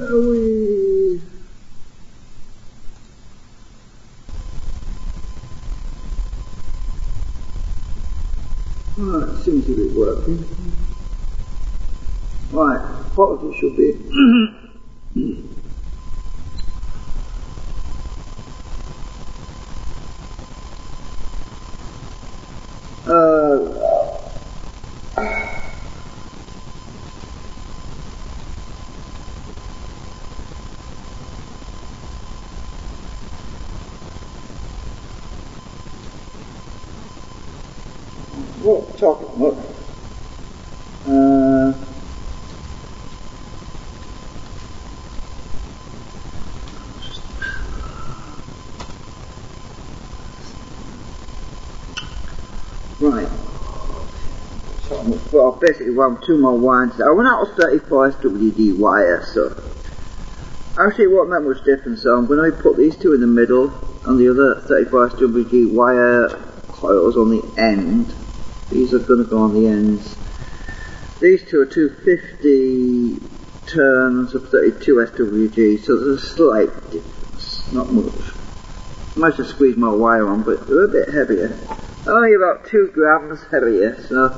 we? Right, seems to be working. Right, quality should be. What talking about? Right. Well, basically, two more winds. I went out of 34 SWD wire, so actually it won't make much difference. So I'm going to put these two in the middle, and the other 34 SWD wire coils on the end. These are going to go on the ends. These two are 250 turns of 32 SWG, so there's a slight difference, not much. I might just squeeze more wire on, but they're a bit heavier. Only about 2 grams heavier, so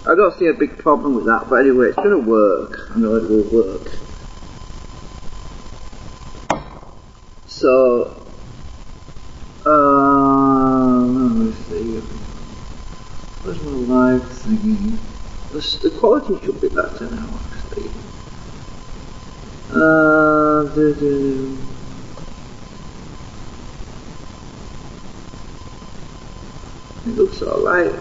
I don't see a big problem with that. But anyway, it's going to work. I know it will work. So, let me see. Where's my live thingy? The quality should be better now, actually. It looks alright.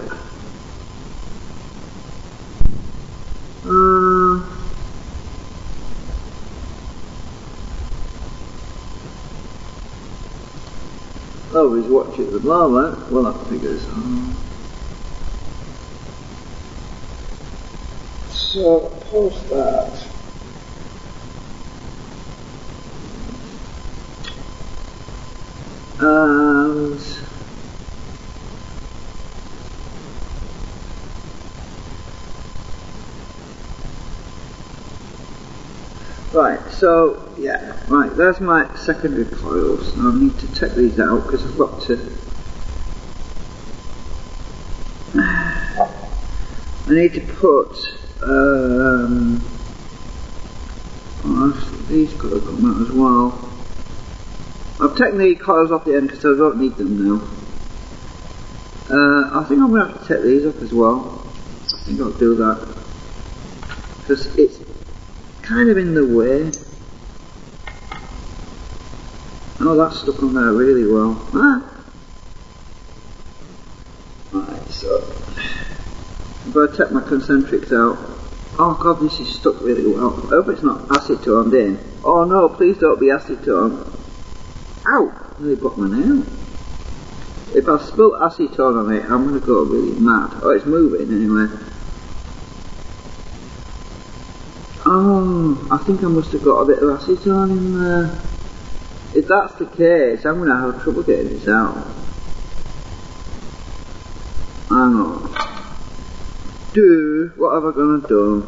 Oh, he's watching at the moment. Well, that figures. So, post that. And right, so yeah, right, there's my secondary coils. Now I need to take these out because I've got to. I need to put. These got to come out as well. I've taken the coils off the end because I don't need them now. I think I'm going to have to take these off as well. I think I'll do that because it's kind of in the way. Oh, that's stuck on there really well. Right, so I'm going to take my concentrics out. Oh god, this is stuck really well. I hope it's not acetoned in. Oh no, please don't be acetone. Ow! Nearly broke my nail. If I spill acetone on it, I'm going to go really mad. Oh, it's moving anyway. Oh, I think I must have got a bit of acetone in there. If that's the case, I'm going to have trouble getting this out. Hang on. What have I going to do?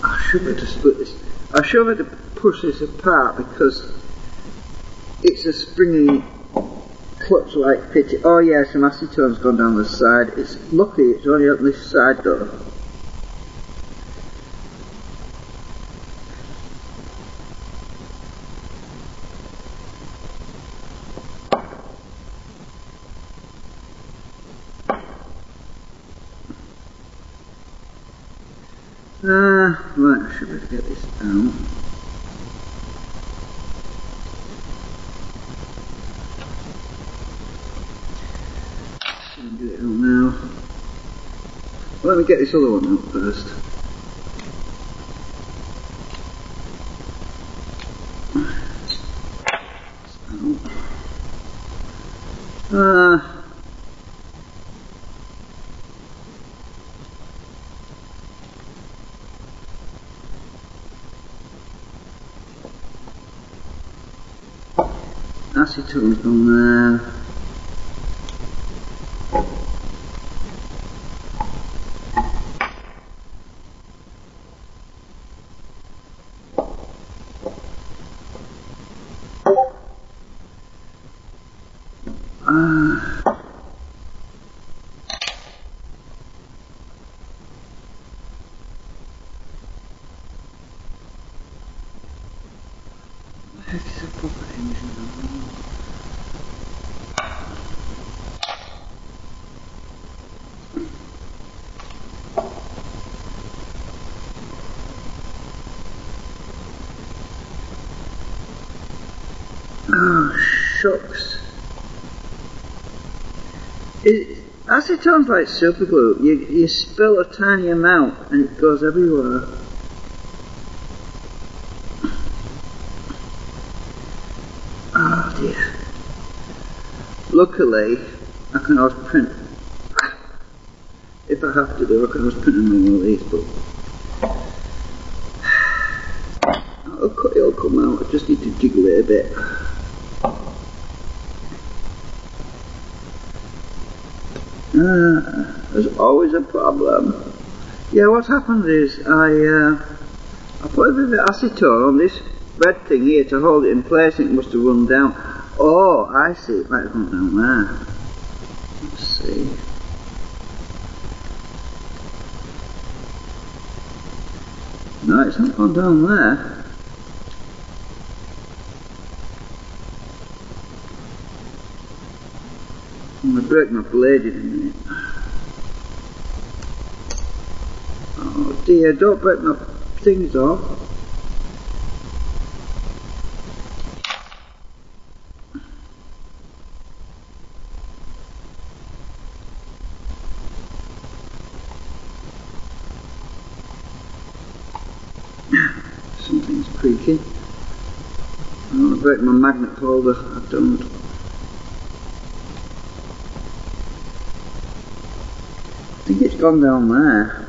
I should have to split this. I should have to push this apart because it's a springy clutch-like fitting. Oh yeah, some acetone's gone down the side. It's lucky it's only up this side though. Right, I should better get this out. Get it out now. Let me get this other one out first. acetone's gone there. Oh, shucks. Acetone's like super glue. You spill a tiny amount and it goes everywhere. Oh dear. Luckily, I can always print. If I have to do, I can always print another one of these, but it'll come out. I just need to jiggle it a bit. There's always a problem. Yeah, what's happened is I put a bit of acetone on this red thing here to hold it in place and it must have run down. Oh, I see, it might have gone down there. Let's see. No, it's not gone down there. I'm going to break my blade in a minute. Oh dear, don't break my things off. Something's creaking. I don't want to break my magnet holder. I don't. I think it's gone down there.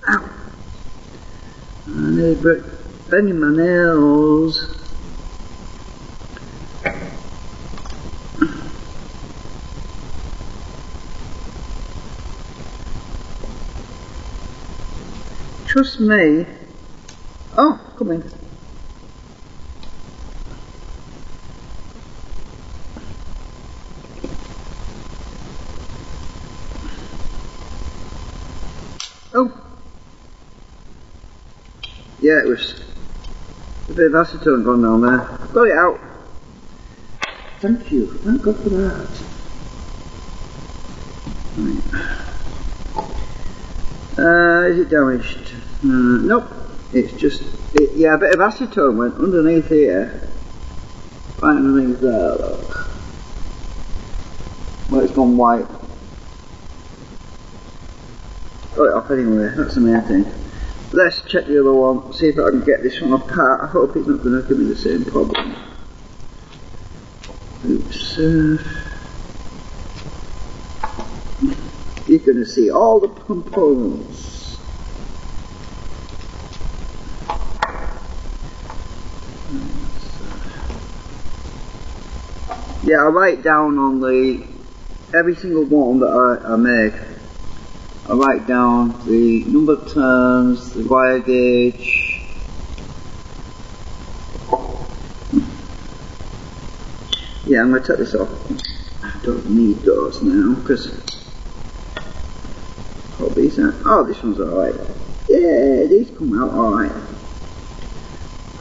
Ow! I nearly broke bending my nails. Trust me. Oh, come in. Oh. Yeah, it was a bit of acetone gone down there. Got it out. Thank you. Thank God for that. Right. Is it damaged? Nope. It's just, yeah, a bit of acetone went underneath here. Right underneath there, look. Well, it's gone white. Got it off anyway, that's the main thing. Let's check the other one, see if I can get this one apart. I hope it's not going to give me the same problem. Oops. You're going to see all the components. Yeah, I write down on every single one that I make. I write down the number of turns, the wire gauge. Yeah, I'm going to take this off. I don't need those now because these are. Oh, this one's alright. Yeah, these come out alright.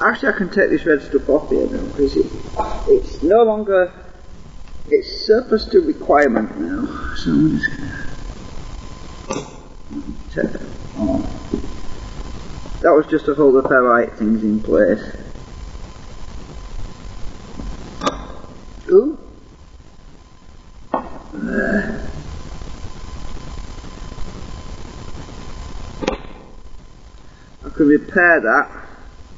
Actually, I can take this red stuff off here now because it's no longer. It's surplus to requirement now. So I'm just going to take that off. That was just to hold the ferrite things in place. Ooh. can repair that.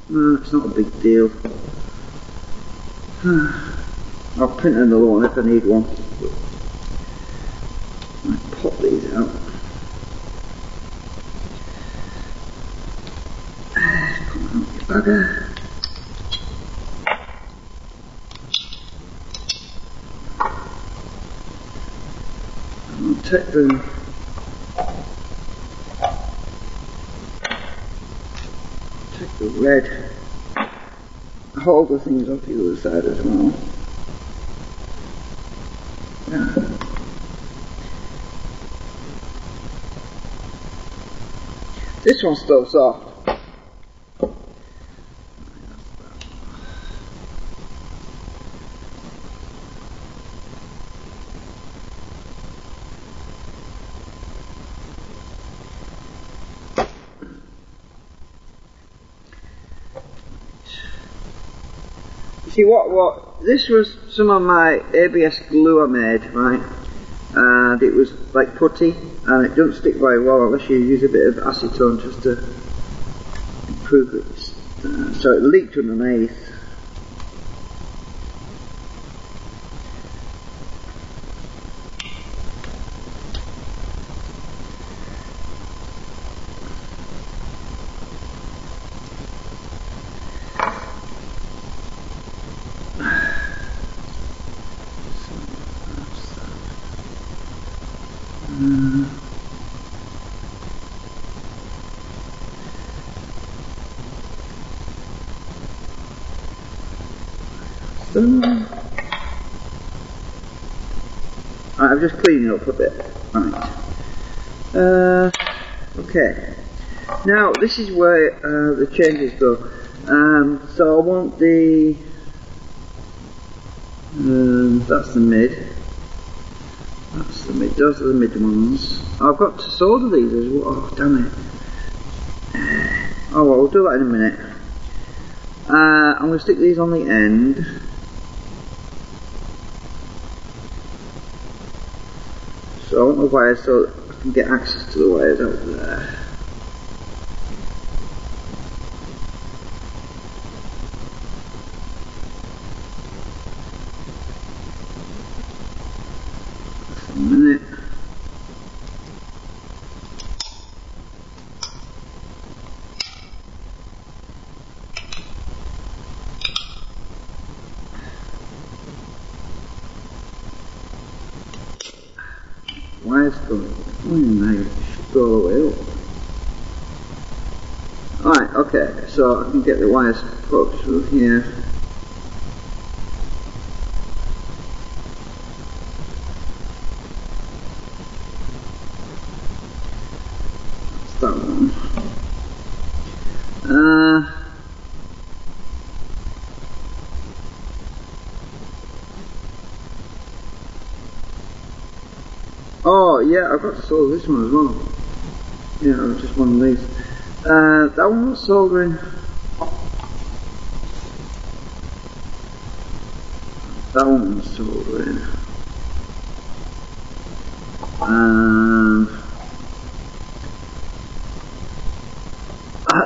No, it's not a big deal. I'll print another one if I need one. I'll pop these out. Come on, you bugger. I'll take the red. Hold the things off the other side as well. Yeah. This one's still soft. See what this was some of my ABS glue I made, right? And it was like putty, and it doesn't stick very well unless you use a bit of acetone just to improve it. So it leaked underneath. I'm just cleaning up a bit. Right. Okay. Now this is where the changes go. So I want the that's the mid. That's the mid. Those are the mid ones. I've got to solder these as well. Oh damn it. Oh well, we'll do that in a minute. I'm going to stick these on the end. So I want the wires so I can get access to the wires out there. Just a minute. Wires going now, should go all the way up. Alright, okay, so I can get the wires put through here. That's that one. Oh yeah, I've got to solder this one as well. Yeah, just one of these. That one was soldering. That one was soldering.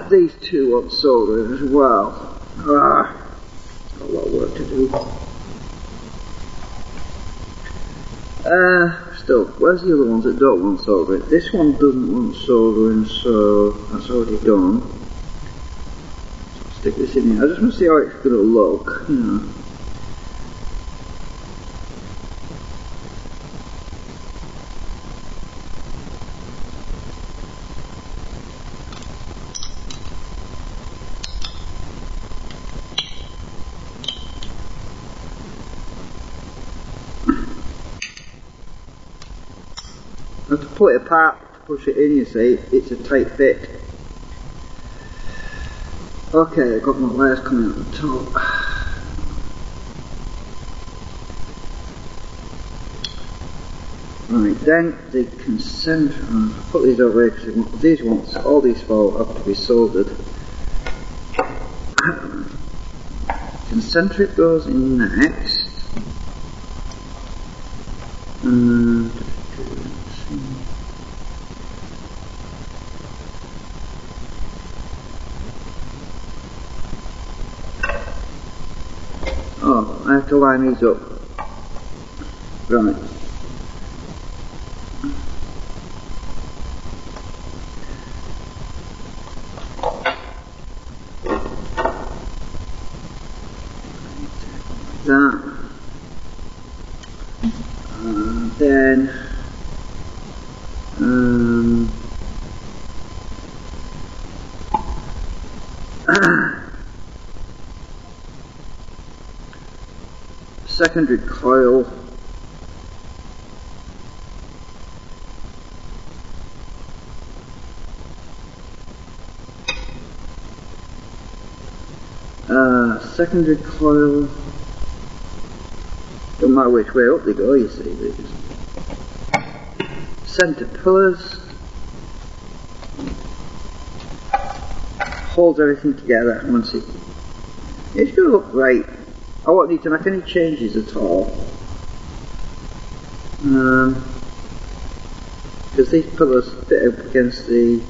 These two want soldering as well. Got a lot of work to do. Still, where's the other ones that don't want soldering? This one doesn't want soldering, so that's already done. So I'll stick this in here. I just want to see how it's going to look, you know. I have to pull it apart to push it in, you see. It's a tight fit. Okay, I've got my wires coming out the top. Right, then the concentric. I'll put these over here because these ones, all these four have to be soldered. Concentric goes in next. And I have to line these up. Right. That. Then secondary coil. Secondary coil. Don't matter which way up they go, you see. They just center pillars. Holds everything together once it's going to look great. I won't need to make any changes at all. Because these pillars fit up against the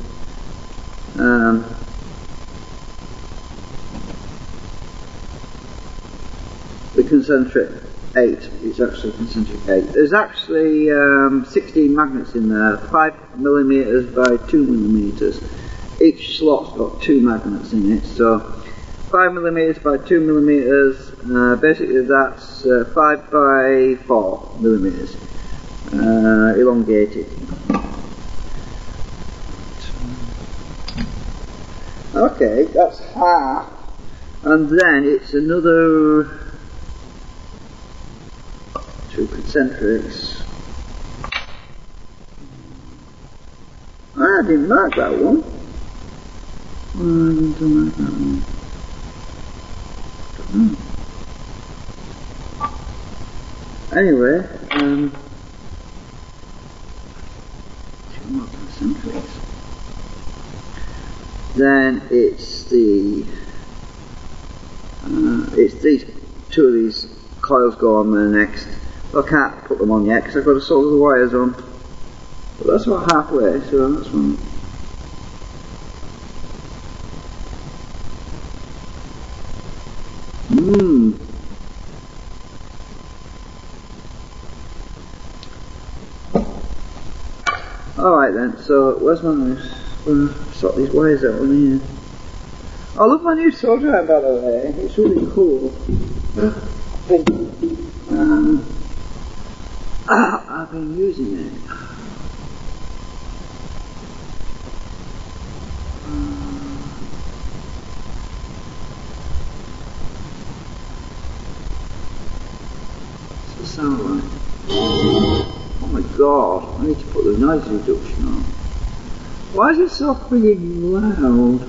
concentric 8. It's actually concentric 8. There's actually 16 magnets in there, 5mm by 2mm. Each slot's got 2 magnets in it, so 5mm by 2mm, basically that's 5 by 4mm, elongated. Okay, that's half, and then it's another 2 concentrics. I didn't mark that one. Anyway, 2 more concentrics. Then it's the it's these 2 of these coils go on there next. I can't put them on yet because I've got to solder the wires on. But that's about halfway, so that's one. Alright then, so where's my mouse? Sort these wires out on here. I love my new solder iron, by the way, it's really cool. I've been using it. What's the sound like? Oh my god, I need to put the noise reduction on. Why is it so freaking loud?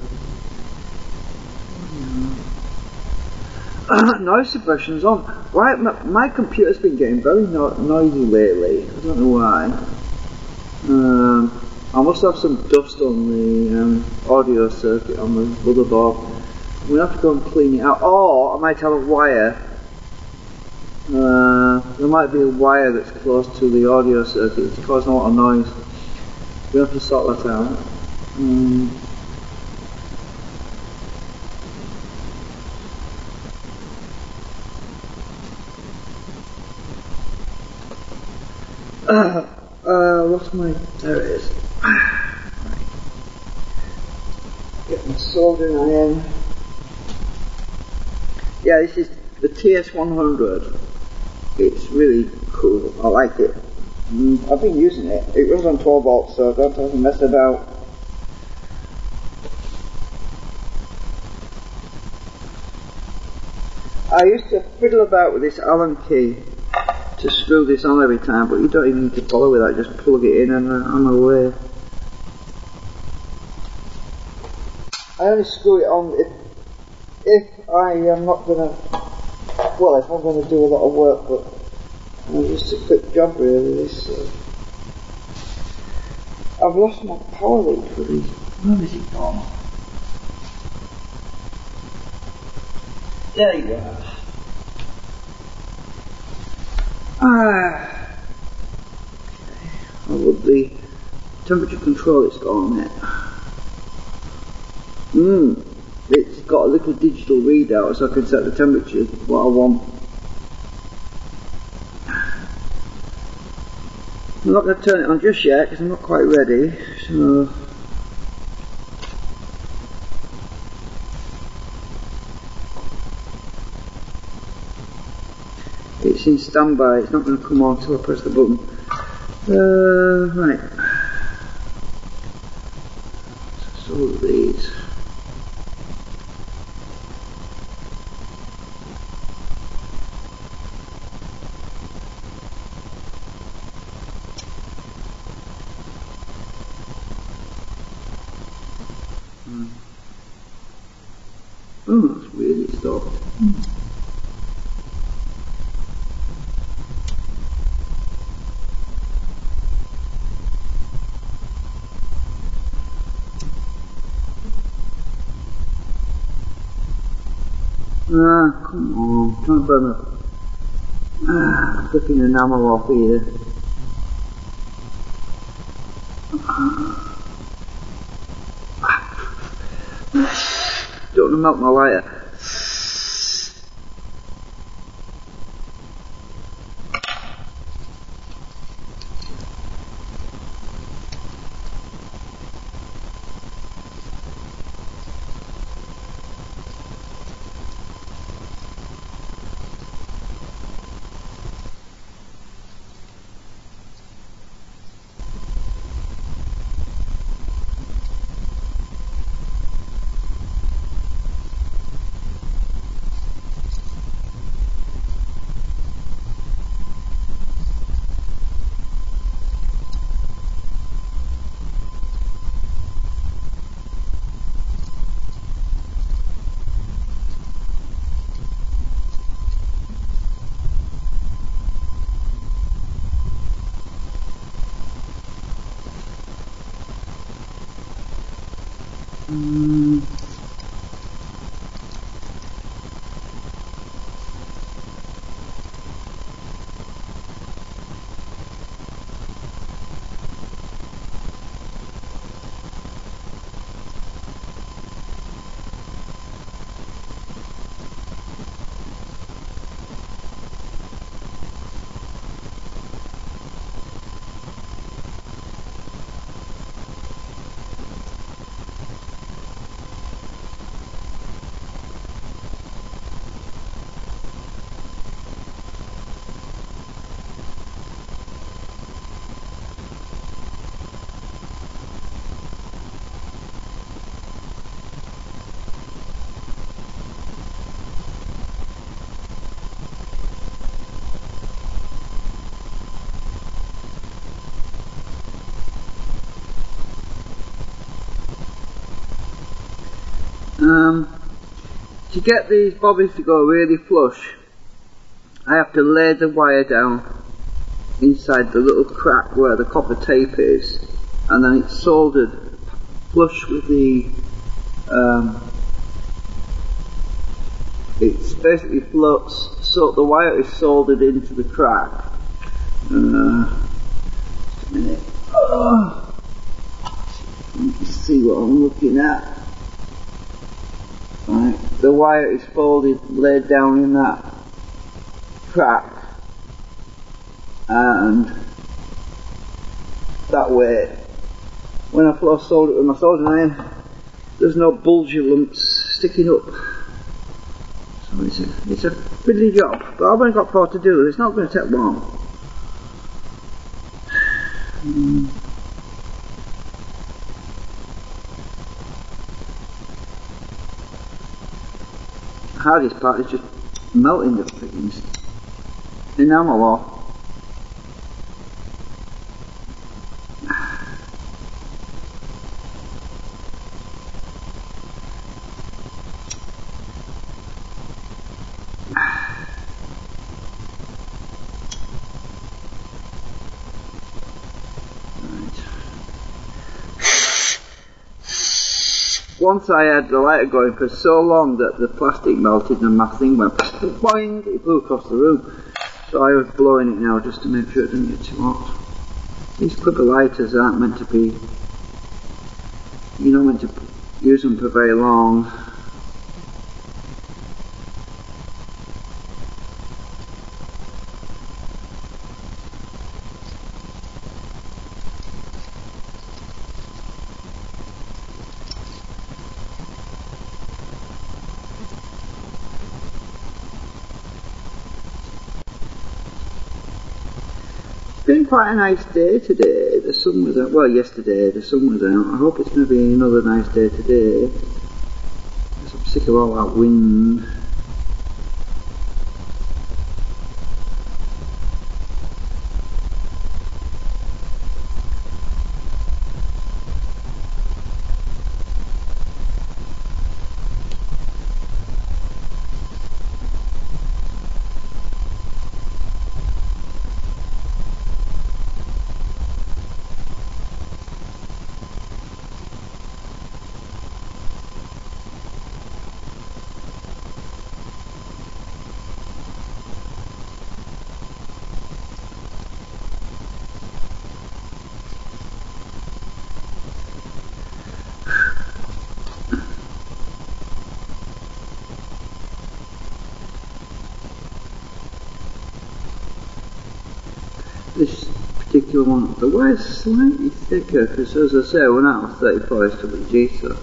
Noise suppression's on. Why? My computer's been getting very noisy lately. I don't know why. I must have some dust on the audio circuit on the motherboard. I'm going to have to go and clean it out. Or I might have a wire. There might be a wire that's close to the audio circuit. It's causing a lot of noise. We have to sort that out. What's my... There it is. Get my soldering iron. Yeah, this is the TS100. It's really cool. I like it. I've been using it. It runs on 12 volts, so I don't have to mess about. I used to fiddle about with this Allen key to screw this on every time, but you don't even need to bother with that, just plug it in and I'm away. I only screw it on if I am not going to, well, if I'm going to do a lot of work, but just a quick job really. This, I've lost my power lead for these. Where is it gone? There you go. I love the temperature control it's got on it. It's got a little digital readout so I can set the temperature what I want. I'm not going to turn it on just yet because I'm not quite ready. So it's in standby. It's not going to come on until I press the button. Right. So these. Oh, that's weird, it stopped. Ah, come on, I'm trying to burn the flipping enamel off here. Don't want to melt my lighter. To get these bobbins to go really flush, I have to lay the wire down inside the little crack where the copper tape is, and then it's soldered flush with the it's basically floats, so the wire is soldered into the crack. Just a minute. You can see what I'm looking at. Right. The wire is folded, laid down in that crack, and that way, when I flow solder it with my soldering iron, there's no bulgy lumps sticking up. So it's a fiddly job, but I've only got 4 to do. It's not going to take long. The hardest part is just melting the things enamel off. Once I had the lighter going for so long that the plastic melted and my thing went boing, it blew across the room. So I was blowing it now just to make sure it didn't get too hot. These clipper lighters aren't meant to be, you're not meant to use them for very long. quite a nice day today. The sun was out. Well, yesterday the sun was out. I hope it's going to be another nice day today. I'm sick of all that wind. This particular one, the wire's slightly thicker because, as I say, we're not on 34 SWG, so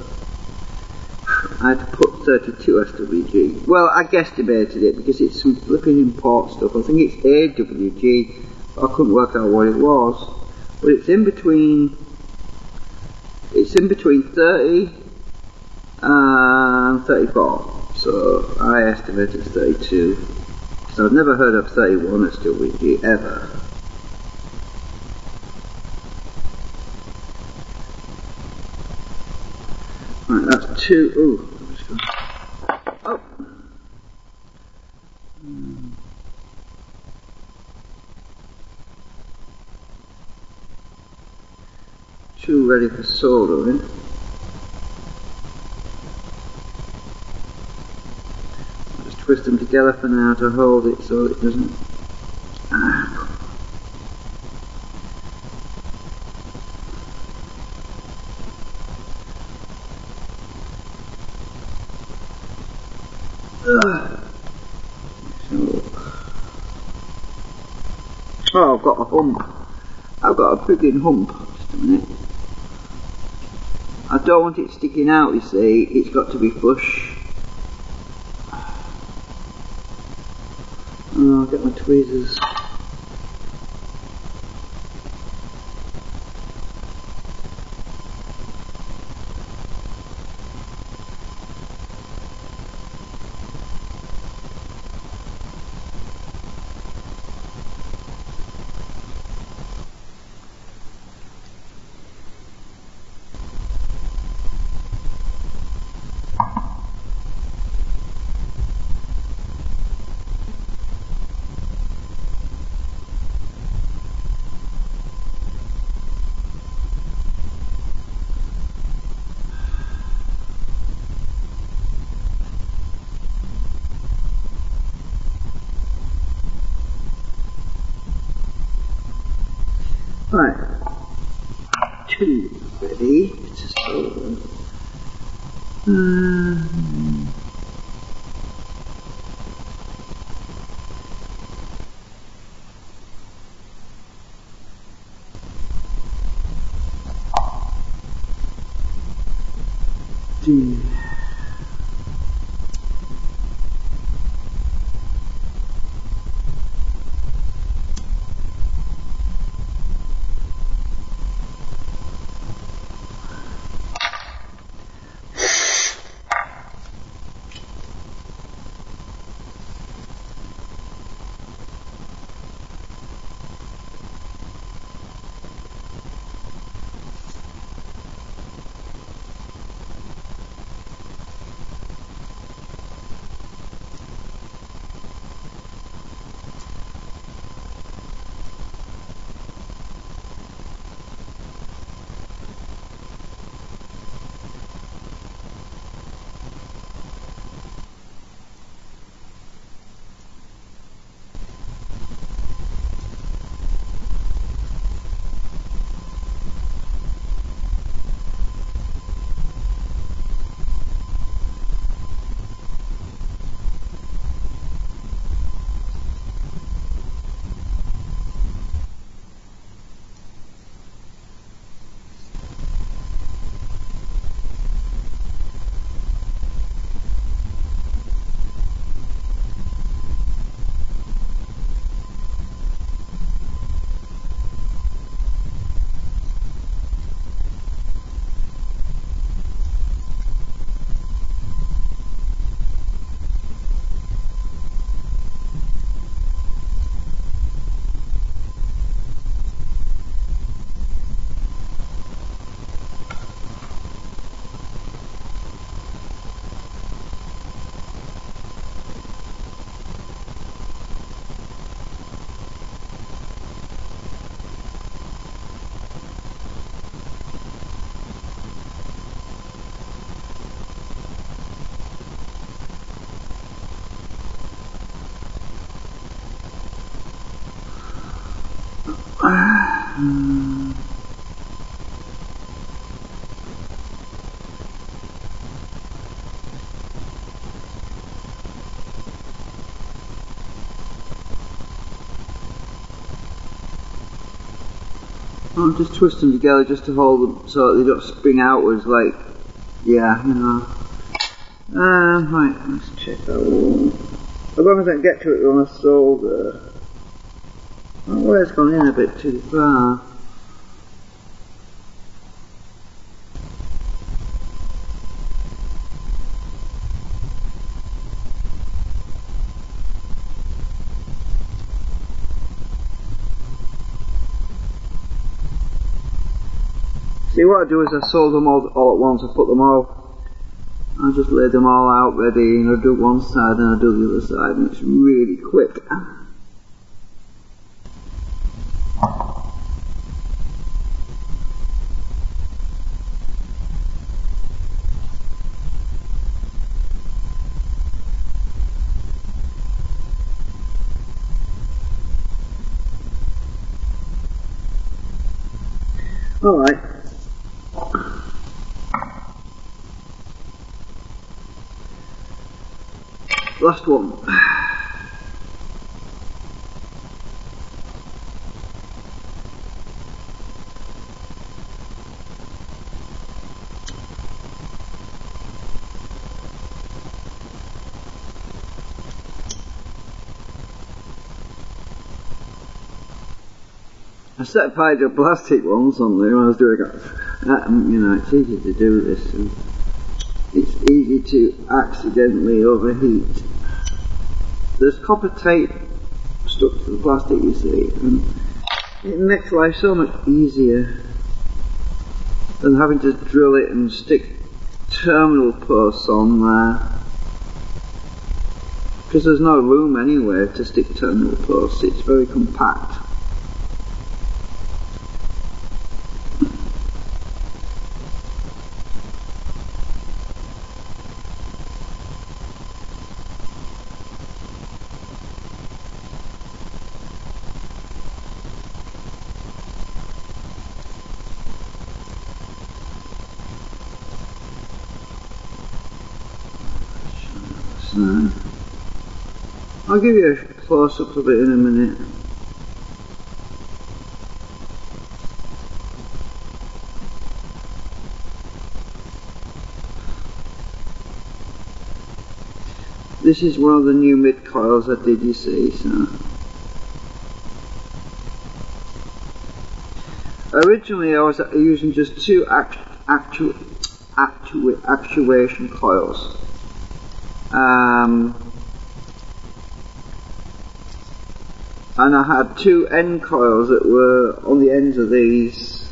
I had to put 32 SWG. Well, I guesstimated it because it's some flipping import stuff. I think it's AWG, but I couldn't work out what it was. But it's in between 30 and 34, so I estimated 32. So I've never heard of 31 SWG ever. Right, that's 2. Ooh, I'm just going. Oh. 2 ready for soldering. I'll just twist them together for now to hold it so it doesn't. Oh, I've got a hump. I've got a friggin' hump. Just a minute. I don't want it sticking out, you see. It's got to be flush. Oh, I'll get my tweezers. Right, 2 ready to solder. I'm just twisting them together just to hold them so that they don't spring outwards like, yeah, you know. Right, let's check that one. As long as I can get to it on my shoulder. Oh, well, it's gone in a bit too far. See, what I do is I sew them all at once. I put them all, I just lay them all out ready, and I do one side and I do the other side, and it's really quick. Alright. Last one. I set aside the plastic ones on there when I was doing it. You know, it's easy to do this, and it's easy to accidentally overheat. There's copper tape stuck to the plastic, you see, and it makes life so much easier than having to drill it and stick terminal posts on there. Because there's no room anywhere to stick terminal posts, it's very compact. I'll give you a close-up of it in a minute. This is one of the new mid coils I did, you see, so. Originally I was using just two actuation coils. And I had two end coils that were on the ends of these,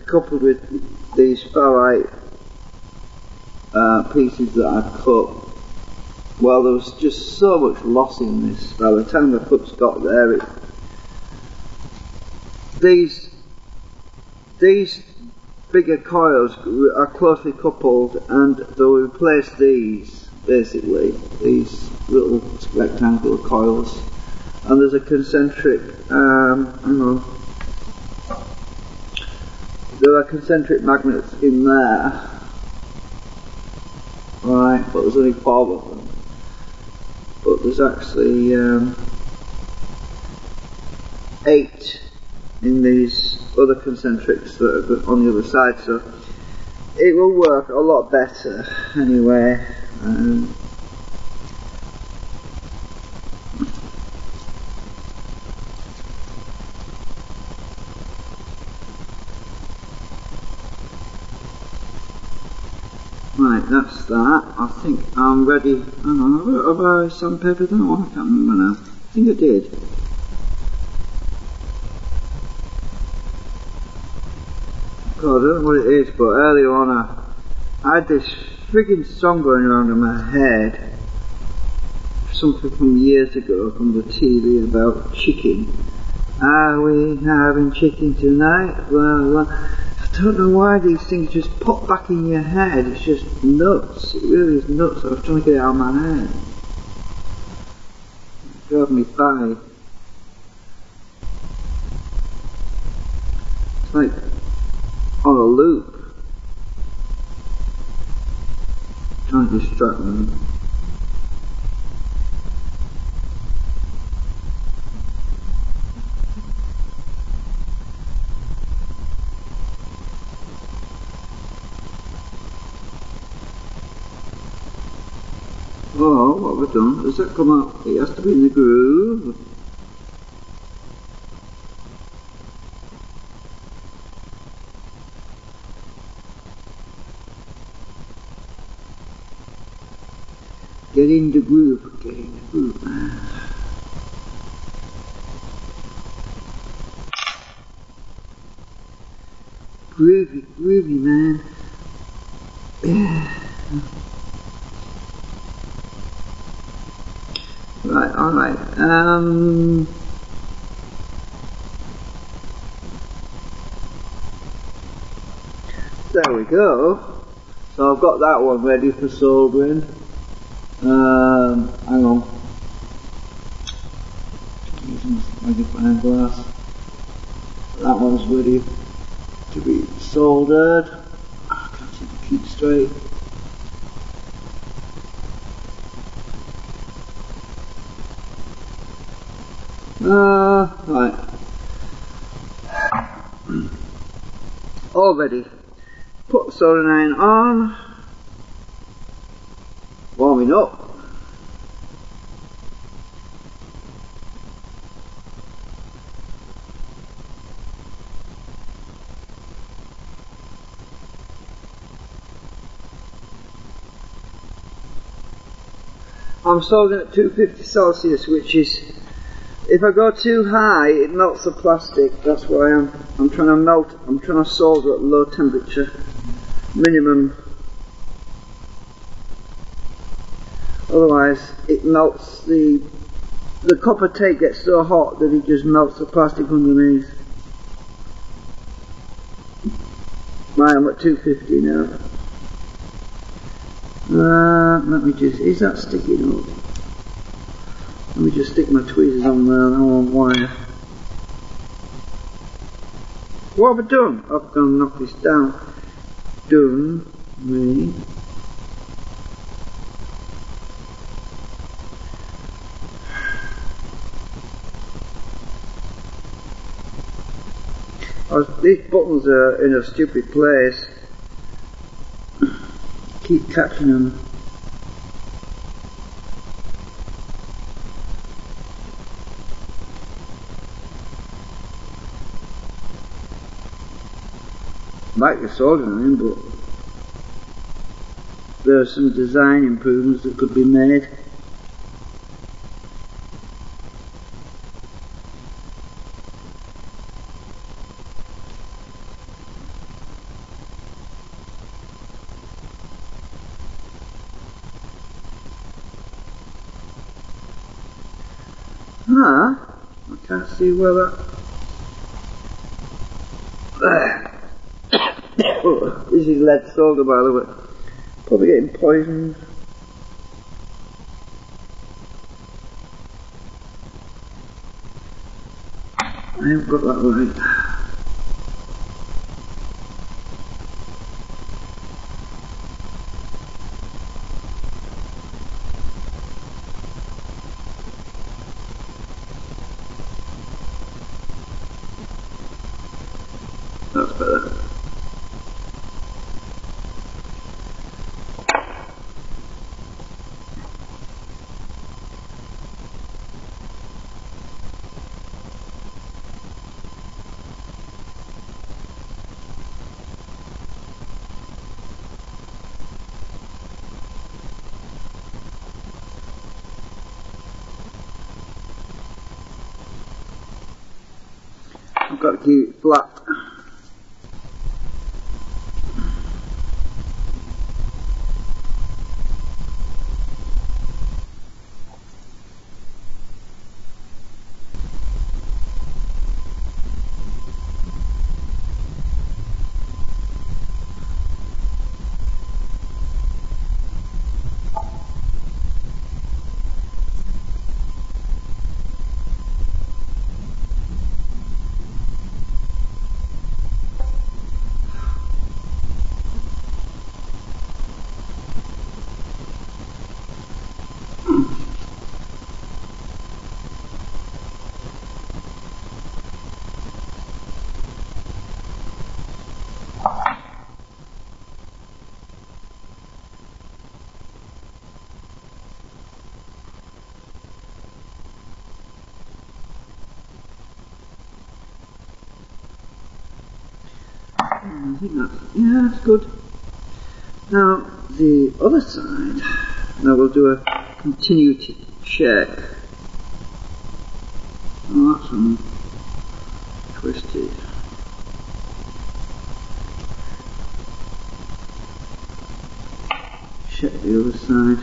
coupled with these ferrite pieces that I cut. Well, there was just so much loss in this. By the time the foot's got there, these bigger coils are closely coupled, and they'll replace these, basically, these little rectangular coils. And there's a concentric, hang on, there are concentric magnets in there, right, but there's only 4 of them. But there's actually 8 in these other concentrics that are on the other side, so it will work a lot better anyway. Right, that's that. I think I'm ready. Hang on, have I sandpapered that one? I can't remember now. I think I did. God, I don't know what it is, but earlier on I had this frigging song going around in my head. Something from years ago from the TV about chicken. Are we having chicken tonight? Well, I don't know why these things just pop back in your head. It's just nuts. It really is nuts. I was trying to get it out of my head. It drove me by. like on a loop. Trying to distract me. Oh, what have I done? Does that come out? It has to be in the groove. Get in the groove. Get in the groove, man. Groovy, groovy, man. Right, alright. There we go. So I've got that one ready for soldering. Hang on. Using this magnifying glass. That one's ready to be soldered. I can't seem to keep straight. Right. All ready. Put the soldering iron on. Warming up. I'm soldering at 250 Celsius, which is, if I go too high, it melts the plastic. That's why I'm trying to solder at low temperature, minimum. Otherwise, it melts the copper tape gets so hot that it just melts the plastic underneath. Right, I'm at 250 now. Let me just, is that sticking up? Let me just stick my tweezers on there and on wire. What have I done? I've got to knock this down. Done. Me. These buttons are in a stupid place. Keep catching them. Like the soldering iron, but there are some design improvements that could be made. I can't see where that... This is lead solder, by the way. Probably getting poisoned. I haven't got that right. That's better. I've got to keep it flat. I think that's good. Now the other side. Now we'll do a continuity check. Oh, that's twisted. Check the other side.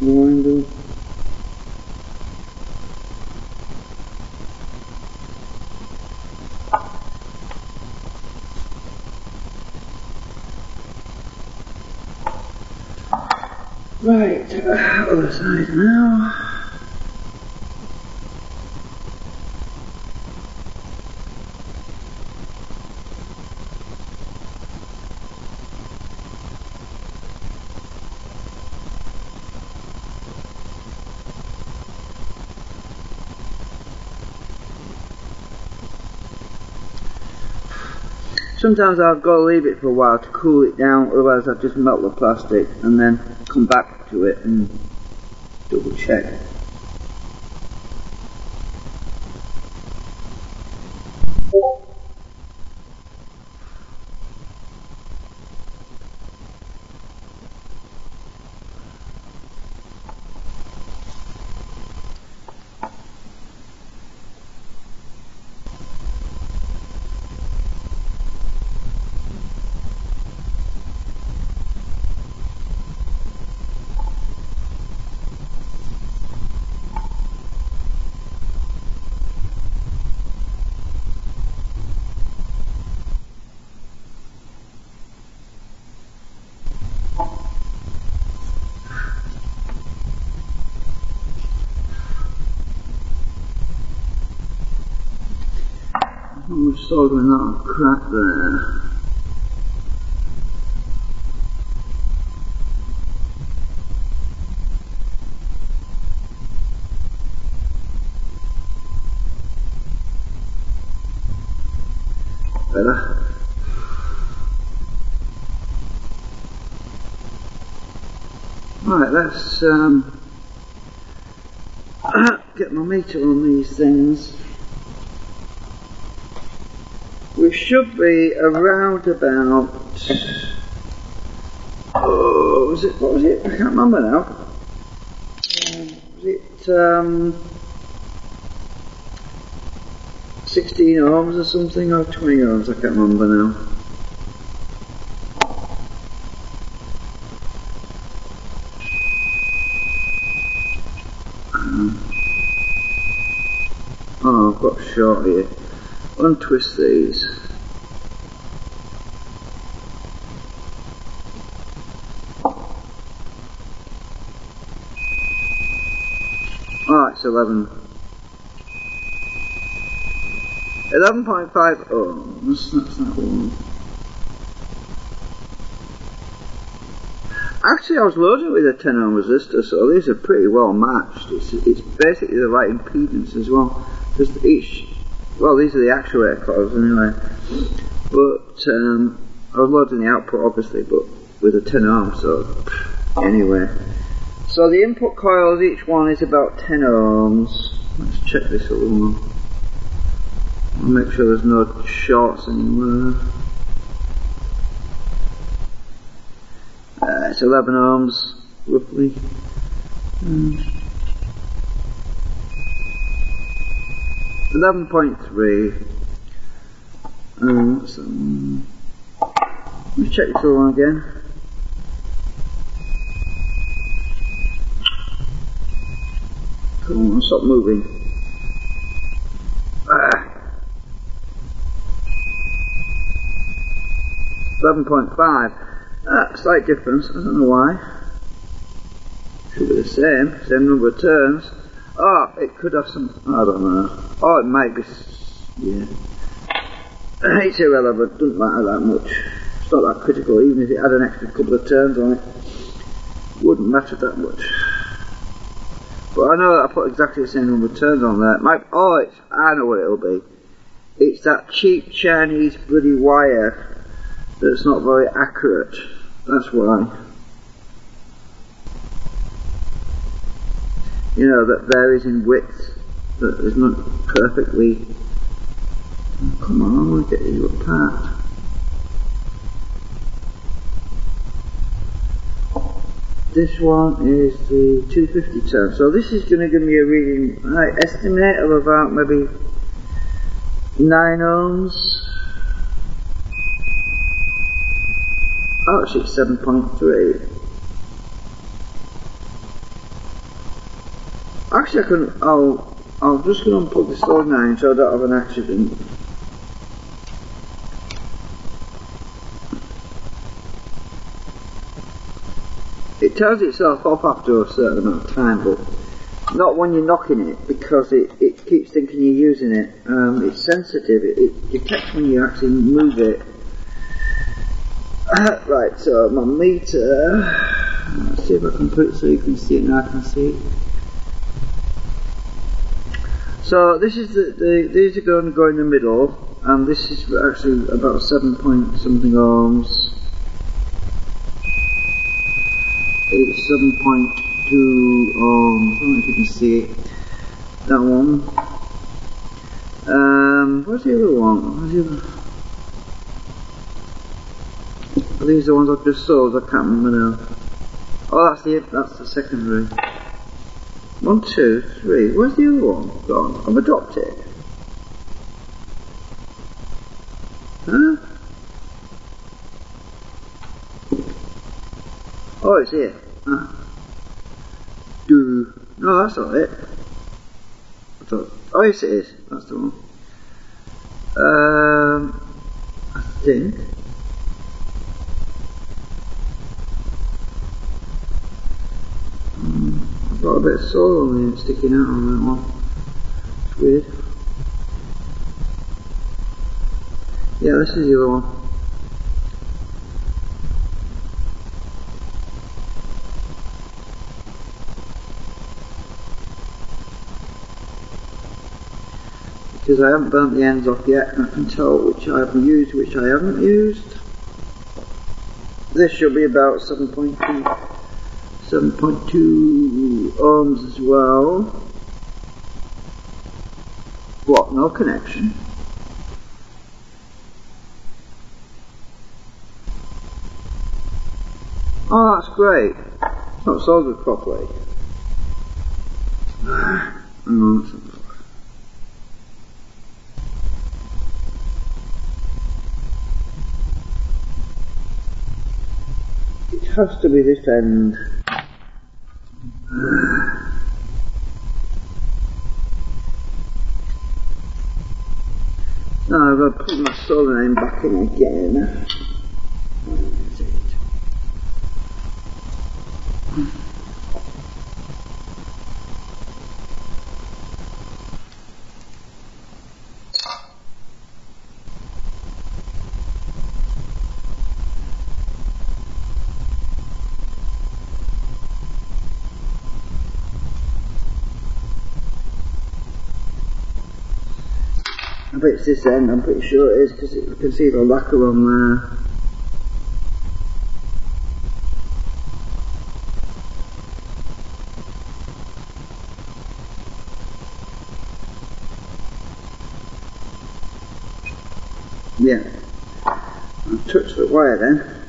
More angle. Right, other side now. Sometimes I've got to leave it for a while to cool it down, otherwise I'll just melt the plastic and then come back to it and double check. Not much soldering that crack there. Better. Right, let's get my meter on these things. We should be around about, what was it? I can't remember now. Was it 16 ohms or something, or 20 ohms? I can't remember now. Oh, I've got short here. Untwist these. Oh, it's 11.5 ohms. That's that one. Actually, I was loading it with a 10 ohm resistor, so these are pretty well matched. It's basically the right impedance as well. Because well, these are the actuator coils anyway. But I was loading the output obviously, but with a 10 ohm, so anyway. So the input coils, each one is about 10 ohms. Let's check this other one. I'll make sure there's no shorts anywhere. It's 11 ohms roughly. 11.3. Let's check this other one again. Come on, stop moving. 11.5. Slight difference, I don't know why. Should be the same number of turns. Oh, it could have some, I don't know. Oh, it might be, yeah. It's irrelevant, doesn't matter that much. It's not that critical, even if it had an extra couple of turns on it. Wouldn't matter that much. But I know that I put exactly the same number of turns on there. I know what it'll be. It's that cheap Chinese bloody wire that's not very accurate. That's why. You know, that varies in width, that is not perfectly. Come on, we'll get you apart. this one is the 250 turn. So this is going to give me a reading, I estimate, of about maybe 9 ohms. Oh, actually it's 7.3. Actually I can, I'm just going to unplug the slow 9 so I don't have an accident. It turns itself off after a certain amount of time, but not when you're knocking it, because it keeps thinking you're using it. It's sensitive, it detects when you actually move it. Right, so my meter, let's see if I can put it so you can see it and I can see it. So this is these are going to go in the middle, and this is actually about 7 point something ohms. It's 7.2 ohms. I don't know if you can see it. That one. Where's the other one? Where's the other? Are these the ones I've just sold? I can't remember now. Oh, that's the secondary. 1, 2, 3. Where's the other one gone? Have I dropped it? Huh? Oh, it's here. No, that's not it. Oh, yes, it is. That's the one. I think. I've got a bit of soil on there sticking out on that one. It's weird. Yeah, this is the other one. Because I haven't burnt the ends off yet, and I can tell which I have used, which I haven't used. This should be about 7.2 ohms as well. What? No connection? Oh, that's great. It's not soldered properly. Hang on, let's have a look. It has to be this end. Now I've got to put my solenoid back in again. Where is it? I bet it's this end, I'm pretty sure it is, because you can see the lacquer on there. Yeah, I've touched the wire then.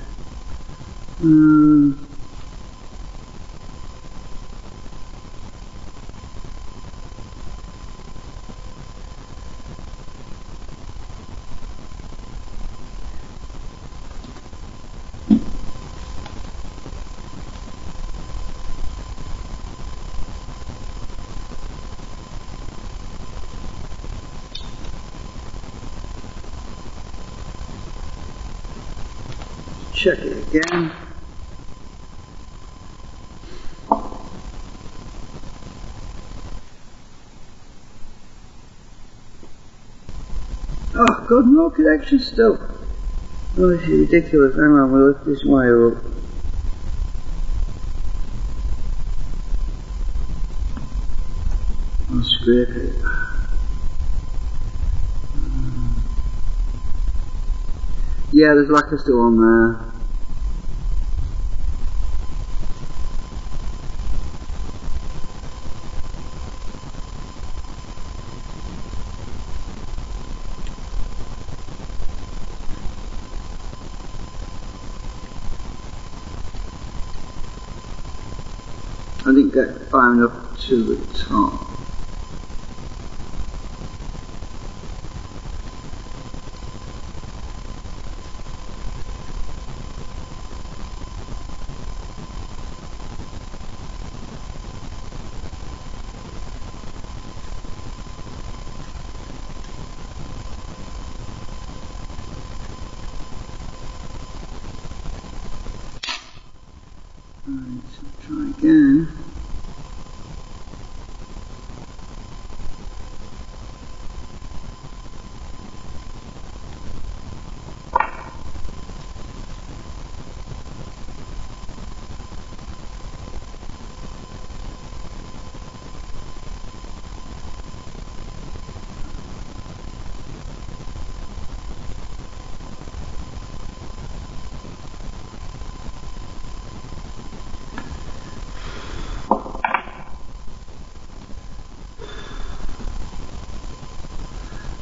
Check it again. Oh God, no connection still. Oh, this is ridiculous. Hang on, we'll lift this wire up. I'll scrape it. Yeah, there's lacquer still on there. I didn't get far enough to the top. Right, so try again.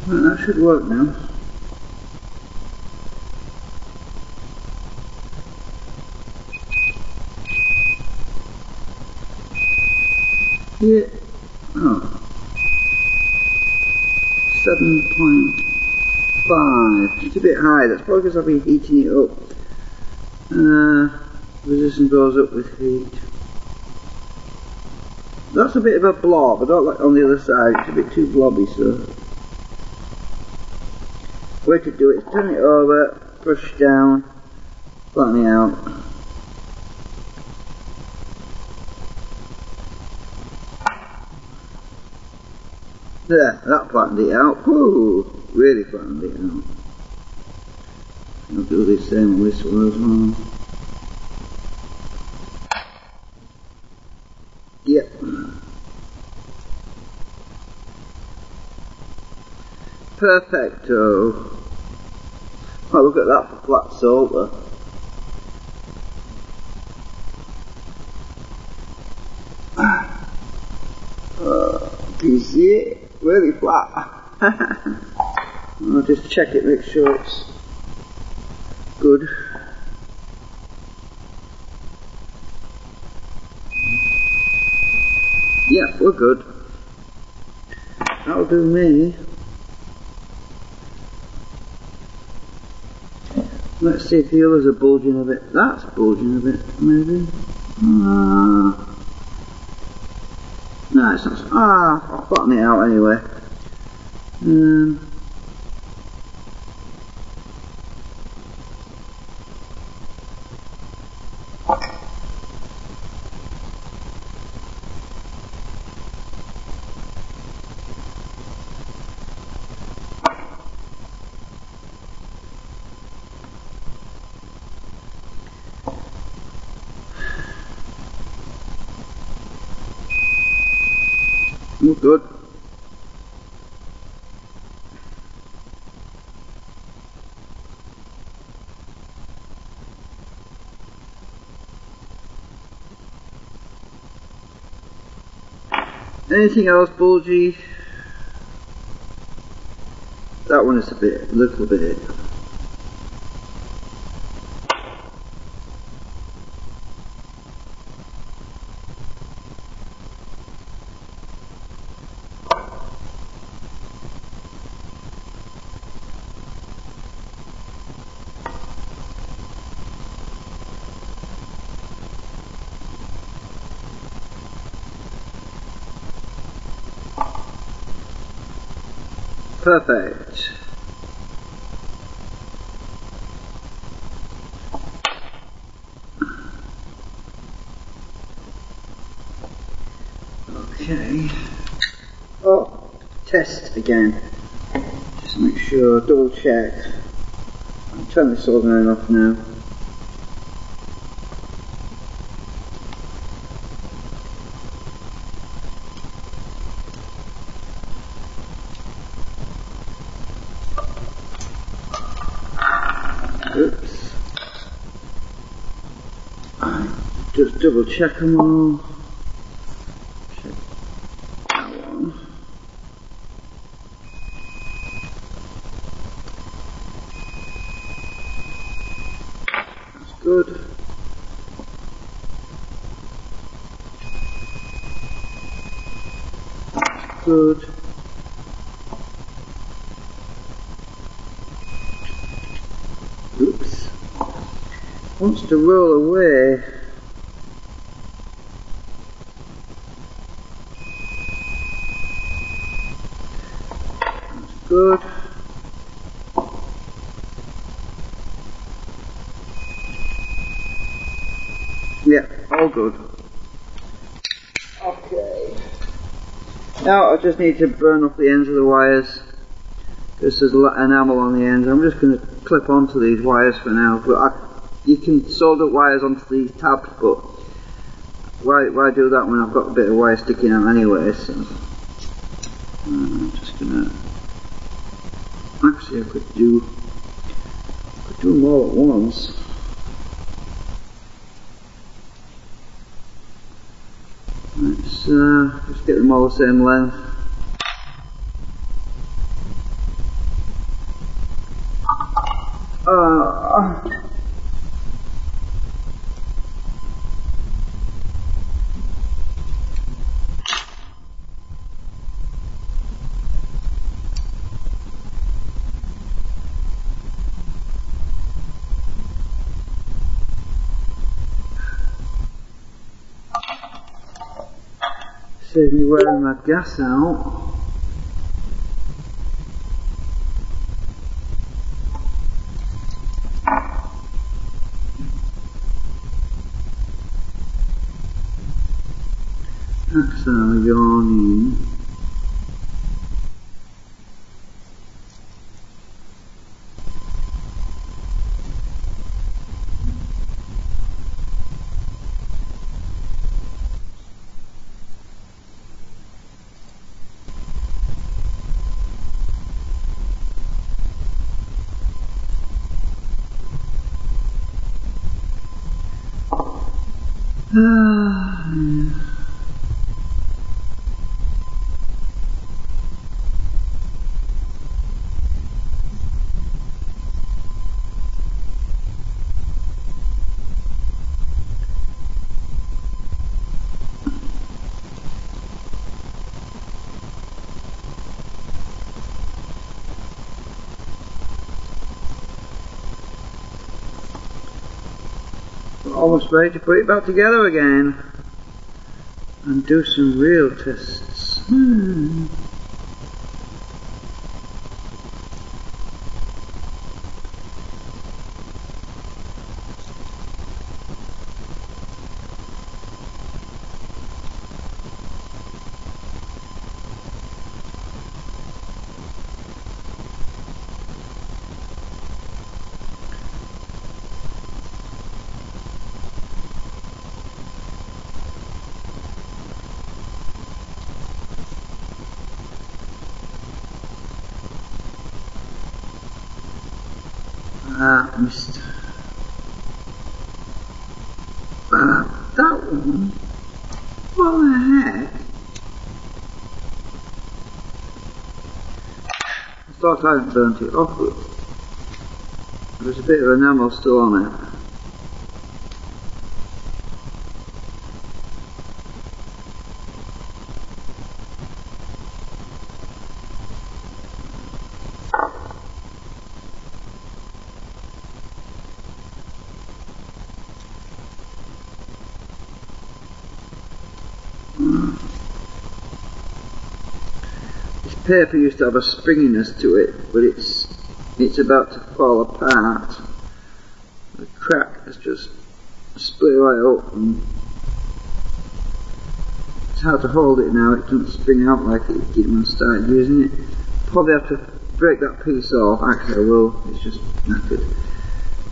Well, that should work now. Yeah. Oh. 7.5. It's a bit high. That's probably because I've been heating it up. Resistance goes up with heat. That's a bit of a blob. I don't like on the other side. It's a bit too blobby, so. Way to do it is turn it over, push down, flatten it out. There, that flattened it out. Woo! Really flattened it out. I'll do the same on this one as well. Yep. Perfecto. Oh, look at that for flat solar. Can you see it? Really flat. I'll just check it, make sure it's good. Yeah, we're good. That'll do me. Let's see if the others are bulging a bit. That's bulging a bit, maybe. No, it's not. I'll flatten it out anyway. We're good. Anything else bulgy? That one is a little bit. Perfect. Okay. Oh, test again. Just make sure, double check. I'll turn the solenoid off now. Oops. Just double check them all. Check that one. That's good. good. Oops. Wants to roll away. That's good. Yeah, all good. Okay. Now I just need to burn off the ends of the wires, because there's a lot of enamel on the ends. I'm just going to clip onto these wires for now, but you can solder wires onto these tabs, but why do that when I've got a bit of wire sticking out anyway? So I'm just going to, actually I could do them all at once. Let's just get them all the same length. Save me wearing my gas out. That's yawning. Almost ready to put it back together again and do some real tests. Missed. That one? What the heck? I thought I hadn't burnt it off, but there's a bit of enamel still on it. This paper used to have a springiness to it, but it's about to fall apart. The crack has just split right open. It's hard to hold it now, it doesn't spring out like it did when I started using it. Probably have to break that piece off. Actually I will, it's just knackered.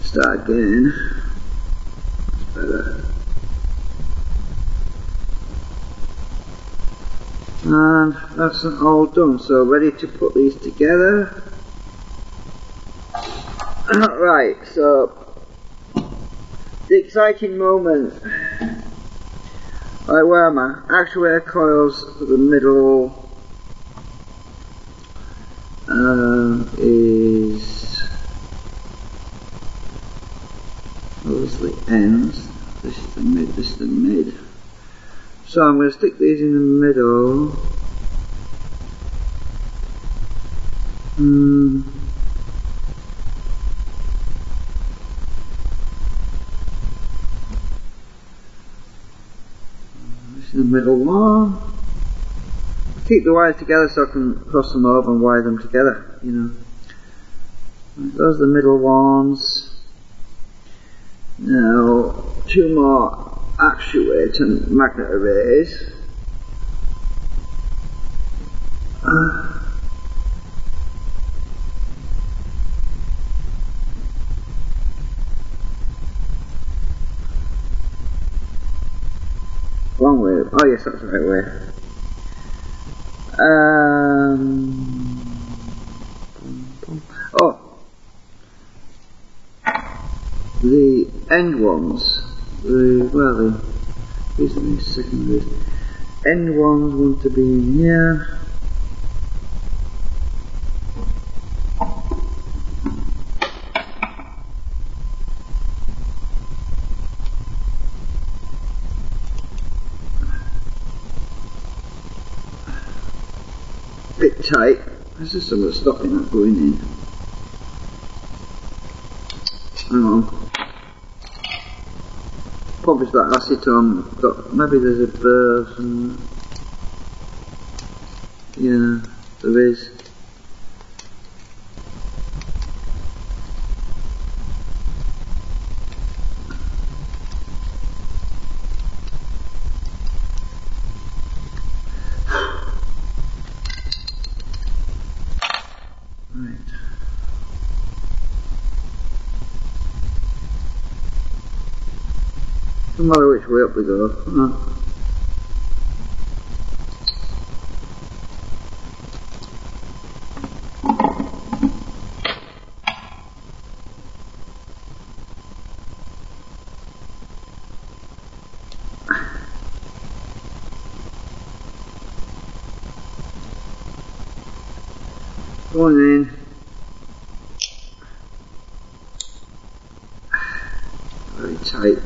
Start again. That's better. And that's all done, so ready to put these together. Right, so the exciting moment. Right, where am I? Actuator coils for the middle is obviously ends. This is the mid, this is the mid. So I'm going to stick these in the middle. This is the middle one. Keep the wires together so I can cross them over and wire them together, you know. Those are the middle ones. Now, 2 more actuator magnet arrays. Wrong way. Oh yes, that's the right way. Oh, the end ones. These are the secondaries. End ones want to be in here. Bit tight. There's just something stopping that going in. Hang on. Probably that acetone, but maybe there's a burr somewhere. Yeah, there is. Right. No matter which way up we go. Going in. Very tight.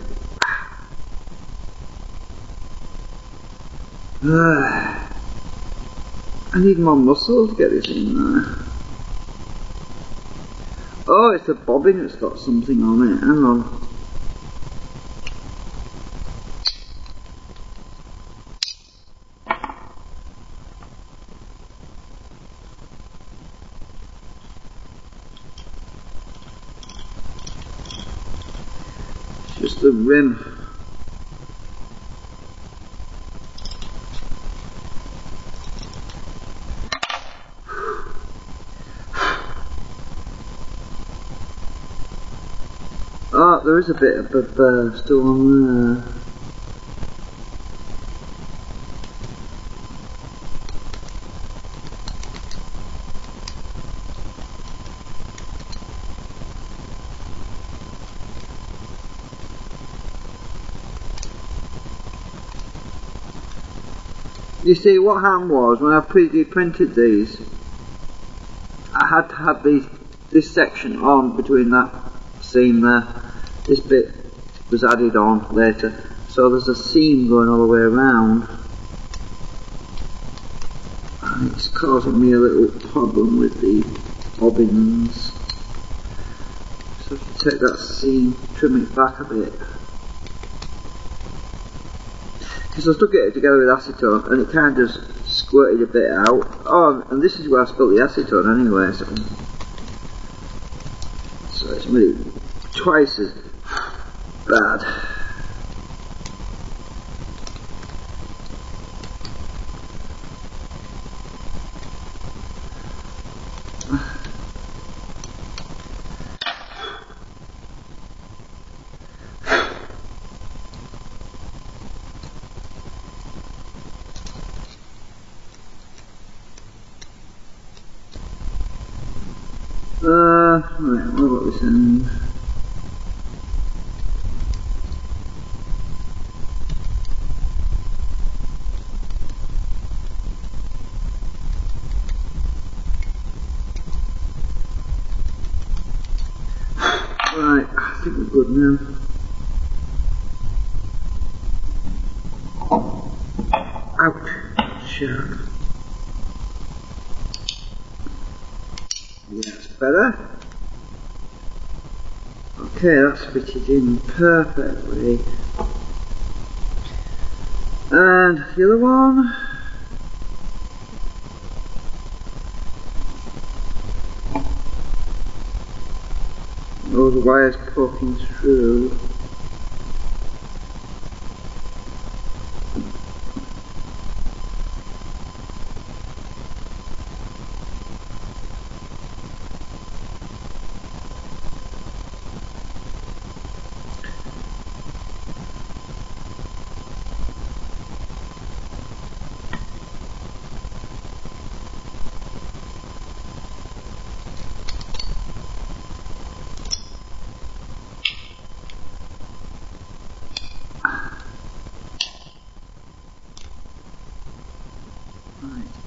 I need more muscle to get this in there. Oh, it's the bobbin that's got something on it. Hang on. It's just the rim. Oh, there is a bit of a burr still on there. You see, what happened was, when I 3D printed these, I had to have this section on between that seam there. This bit was added on later, so there's a seam going all the way around, and it's causing me a little problem with the bobbins. So I have to take that seam, trim it back a bit, because I stuck it together with acetone and it kind of just squirted a bit out. Oh, and this is where I spilled the acetone anyway, so it's really twice as bad. Right, what about this end? Right, I think we're good now. Ouch, sharp. better. Okay, that's fitted in perfectly. And the other one. Those wires poking through.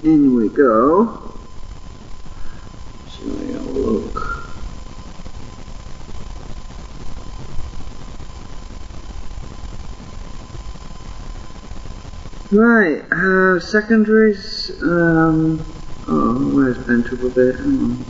In we go. So we have a look. Right, secondaries. Oh, where's bent up a bit? Hang on.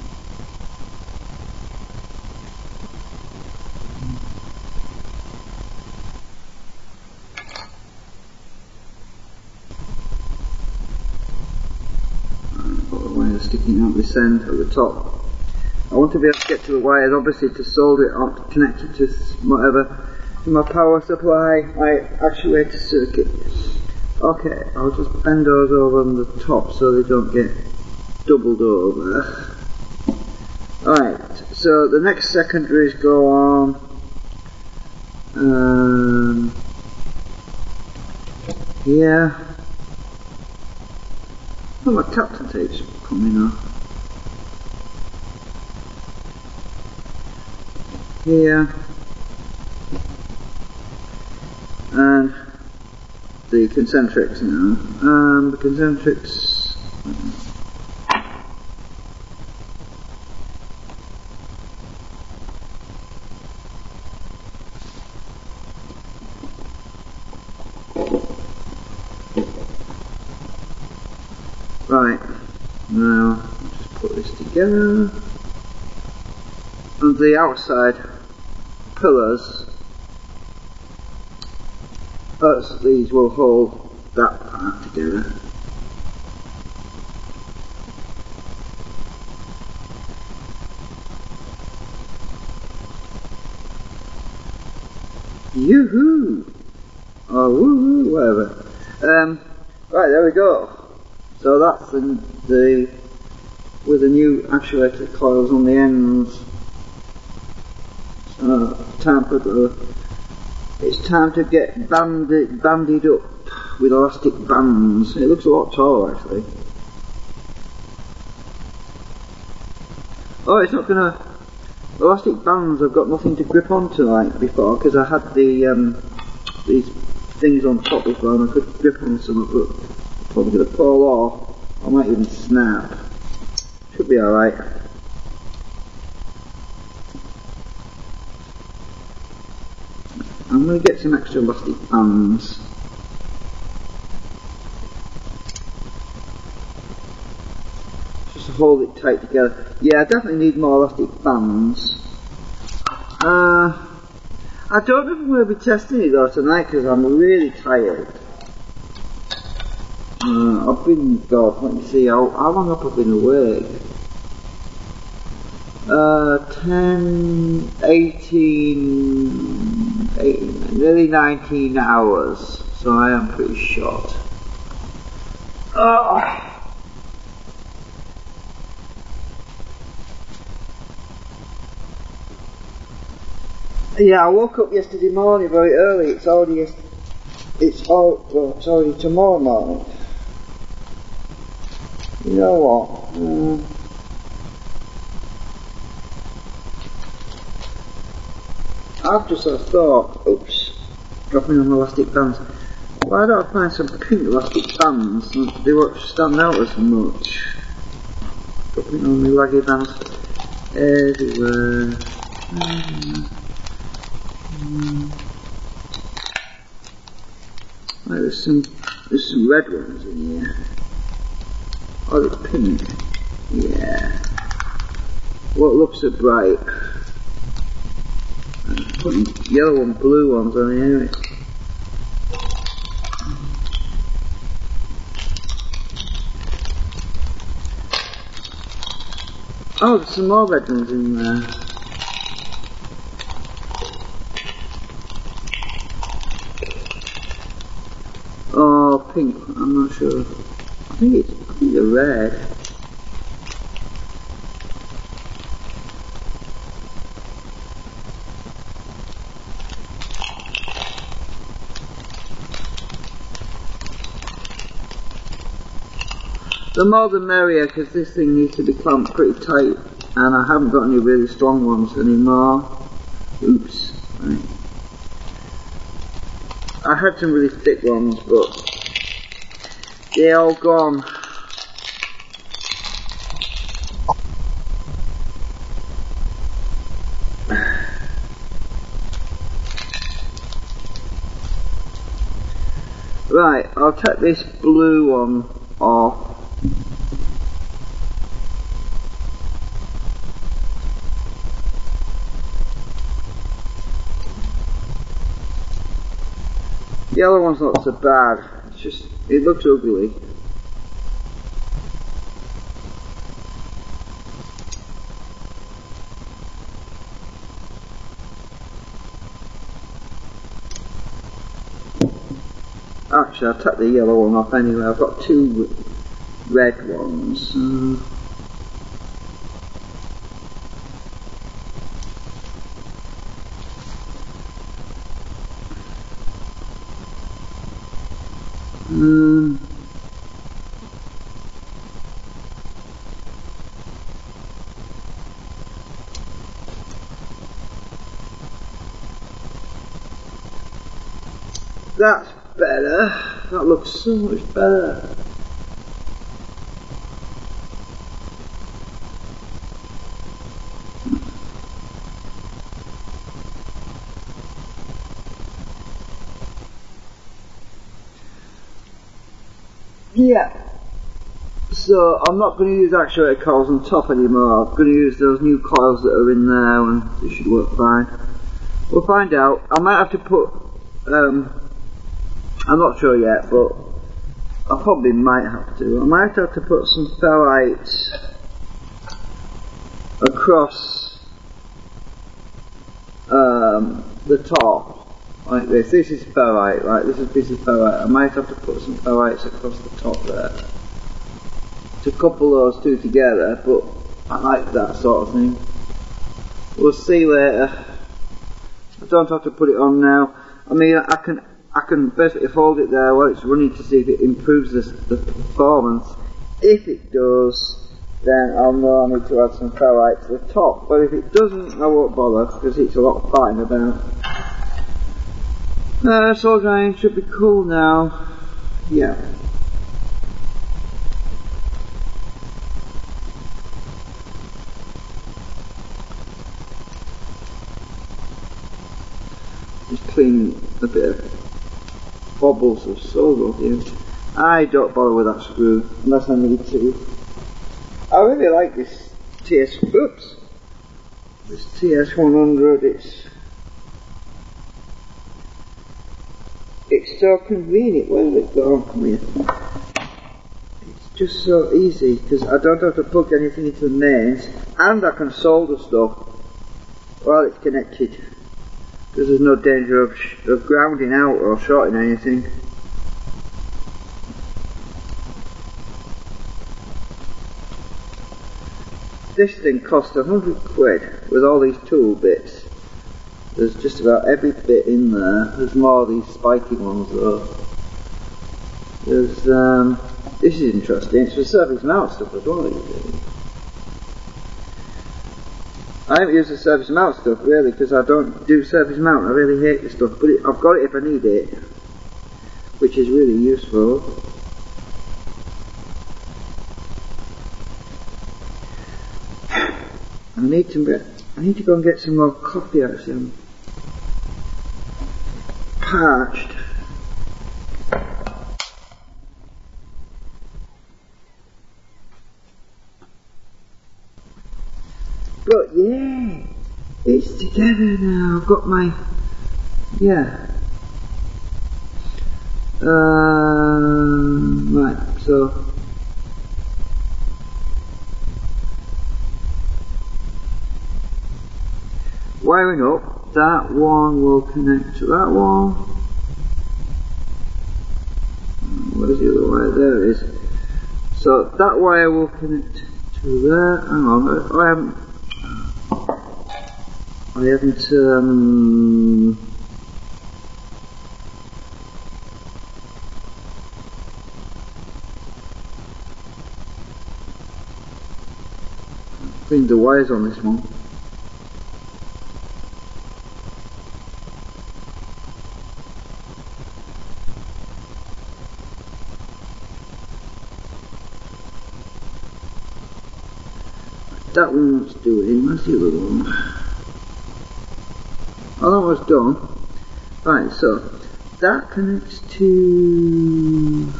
Sticking out this end at the top. I want to be able to get to the wires, obviously, to solder it on, to connect it to whatever, to my power supply, my actuator circuit. Okay, I'll just bend those over on the top so they don't get doubled over. Alright, so the next secondaries go on. Here. Oh, my captain tape's coming off. Here. And the concentrics now. The concentrics. Right, now I'll just put this together. And the outside pillars, these will hold that part together. Yoo-hoo! Or woo-hoo, whatever. Right, there we go. So that's the with the new actuator coils on the ends. So it's time to get bandied up with elastic bands. It looks a lot taller actually. Oh, it's not gonna. Elastic bands I've got nothing to grip onto like before because I had the these things on top before and I could grip on some of it. Probably going to fall off, I might even snap. Should be alright. I'm going to get some extra elastic bands. Just to hold it tight together. Yeah, I definitely need more elastic bands. I don't know if I'm going to be testing it though tonight because I'm really tired. I've been, God, let me see, how long have I been awake? 10, 18, nearly 19 hours, so I am pretty shot. Yeah, I woke up yesterday morning very early, it's already tomorrow morning. You know what? I've just thought, oops, dropping on elastic bands. Why don't I find some pink elastic bands and they won't stand out as much? Dropping on the laggy bands everywhere. Right, there's some red ones in here. Oh, they're pink. Yeah. what looks so bright. Putting yellow and blue ones on here. Oh, there's some more red ones in there. Oh, pink. I'm not sure. I think they're red. The more the merrier, because this thing needs to be clamped pretty tight, and I haven't got any really strong ones anymore. Oops. Right. I had some really thick ones, but they're all gone. Right, I'll take this blue one off. The yellow one's not so bad, it's just, it looks ugly. Actually, I'll take the yellow one off anyway, I've got two red ones. That's better. That looks so much better. Yeah. So I'm not going to use actuator coils on top anymore. I'm going to use those new coils that are in there, and they should work fine. We'll find out. I might have to put I'm not sure yet, but I probably might have to. I might have to put some ferrite across the top, like this. This is ferrite, right? This is a piece of ferrite. I might have to put some ferrites across the top there to couple those two together, but I like that sort of thing. We'll see later. I don't have to put it on now. I mean, I can basically hold it there while it's running to see if it improves the performance. If it does, then I'll know I need to add some ferrite to the top. But if it doesn't, I won't bother, because it's a lot of fighting about. It's all going, should be cool now. Yeah. Just clean a bit of bobbles of solder here. I don't bother with that screw unless I need to. I really like this TS100. It's so convenient. Where did it go? Come here. It's just so easy because I don't have to plug anything into the mains, and I can solder stuff while it's connected, because there's no danger of grounding out or shorting anything. This thing cost £100 with all these tool bits. There's just about every bit in there. There's more of these spiky ones though. There's this is interesting. It's for surface mount stuff as well. I haven't used the surface mount stuff really because I don't do surface mount. I really hate this stuff, but I've got it if I need it, which is really useful. I need to go and get some more coffee actually. I'm parched. It's together now. I've got my, yeah. Right, so wiring up, that one will connect to that one. Where's the other wire? There it is. So that wire will connect to there. Hang on, I haven't cleaned the wires on this one. That one wants doing. Where's the other one? Oh, that was done. Right, so that connects to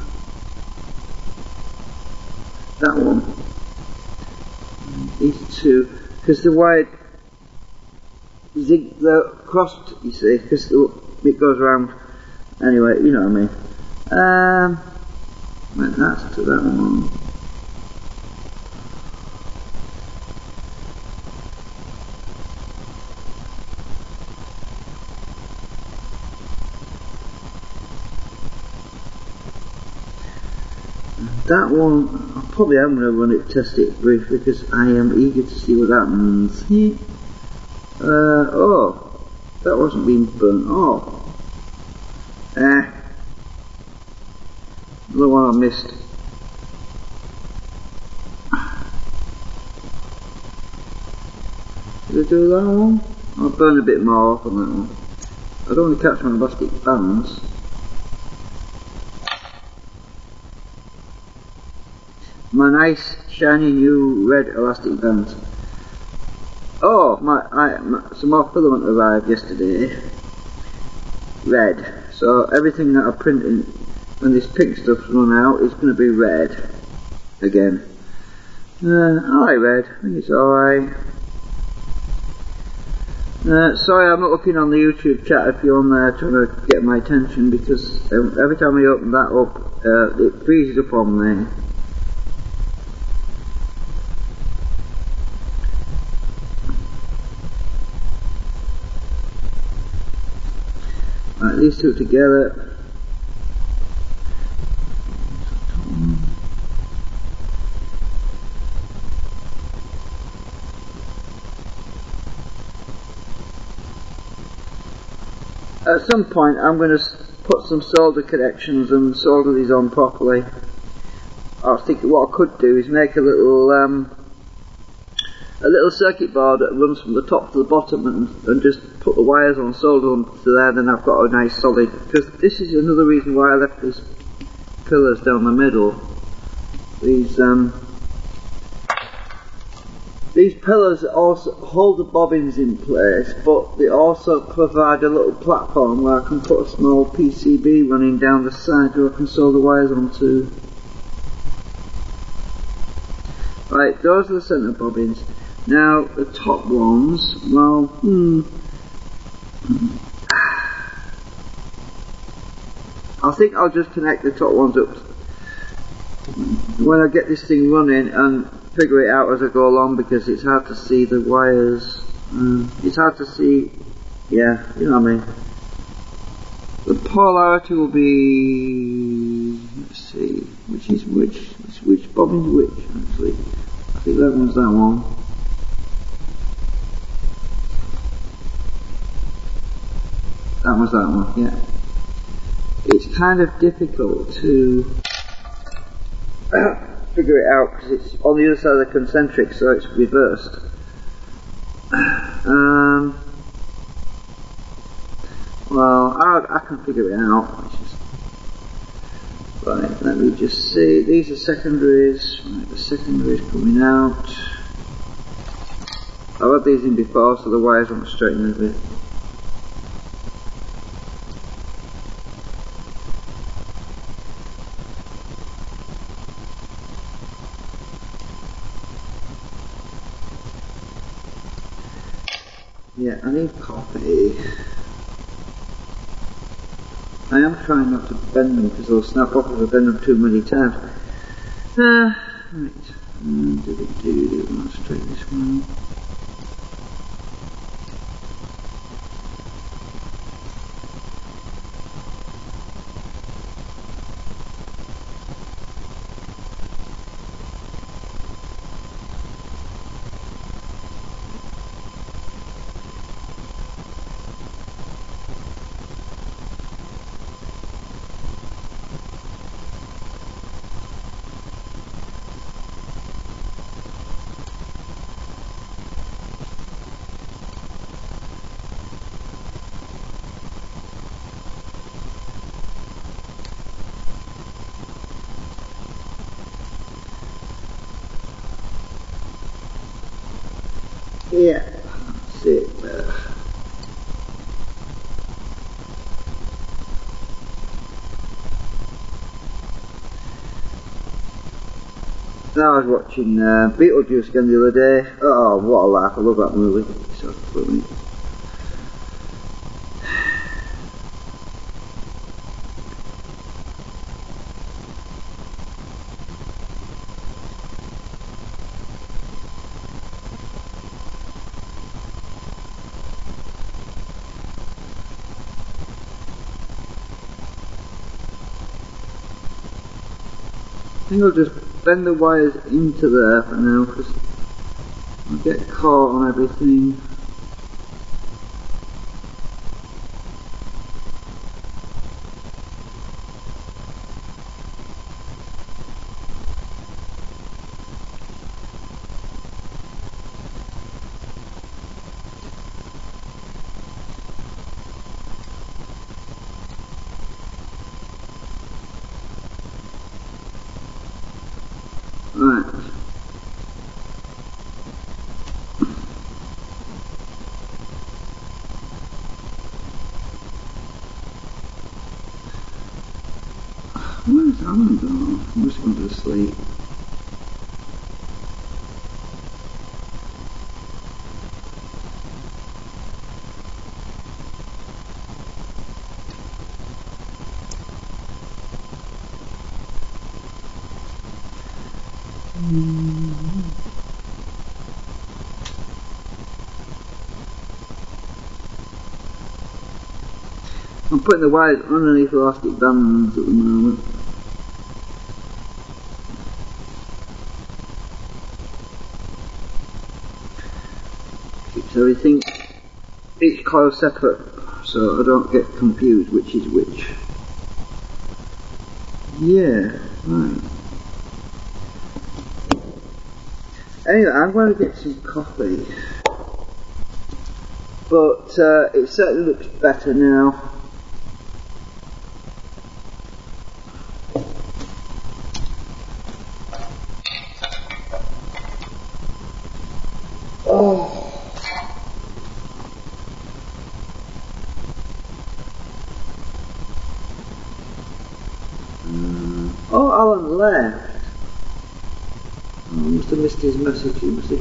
that one. These two, because the wire they're crossed, you see, because it goes around. Anyway, you know what I mean. Right, that's to that one. That one, I probably am going to run it, test it briefly, because I am eager to see what happens. Oh, that wasn't being burnt off. Another one I missed. Did I do that one? I'll burn a bit more off on that one. I don't want to catch my elastic bands. My nice shiny new red elastic bands. Oh, some more filament arrived yesterday. Red. So everything that I printed when this pink stuff's run out is going to be red again. I like red. I think it's alright. Sorry I'm not looking on the YouTube chat if you're on there trying to get my attention, because every time I open that up it freezes up on me. Right, these two together. At some point I'm going to put some solder connections and solder these on properly. I was thinking what I could do is make a little circuit board that runs from the top to the bottom and just put the wires on, solder them to there, then I've got a nice solid, because this is another reason why I left these pillars down the middle. These pillars also hold the bobbins in place, but they also provide a little platform where I can put a small PCB running down the side where I can solder wires onto. Right, those are the centre bobbins. Now the top ones, well, I think I'll just connect the top ones up when I get this thing running and figure it out as I go along, because it's hard to see the wires. It's hard to see, yeah, you know what I mean. The polarity will be, let's see, which bobbin's which actually. I think that one's that one. That was that one, yeah. It's kind of difficult to figure it out because it's on the other side of the concentric, so it's reversed. Well, I can figure it out. Right, let me just see. These are secondaries. Right, the secondaries coming out. I've had these in before, so the wires won't straighten a bit. Yeah, I need coffee. I am trying not to bend them because they'll snap off if I bend them too many times. Right. Let's straighten this one. Yeah, that's it there. I was watching Beetlejuice again the other day. Oh, what a laugh. I love that movie. It's so funny. I think I'll just bend the wires into there for now because I'll get caught on everything. Right. Where's Alan gone? I'm just going to sleep. I'm putting the wires underneath elastic bands at the moment. Keeps everything, each coil separate, so I don't get confused which is which. Yeah, right. Anyway, I'm going to get some coffee. But it certainly looks better now. Oh. Oh, Alan left. Oh, I must have missed his message. He must have...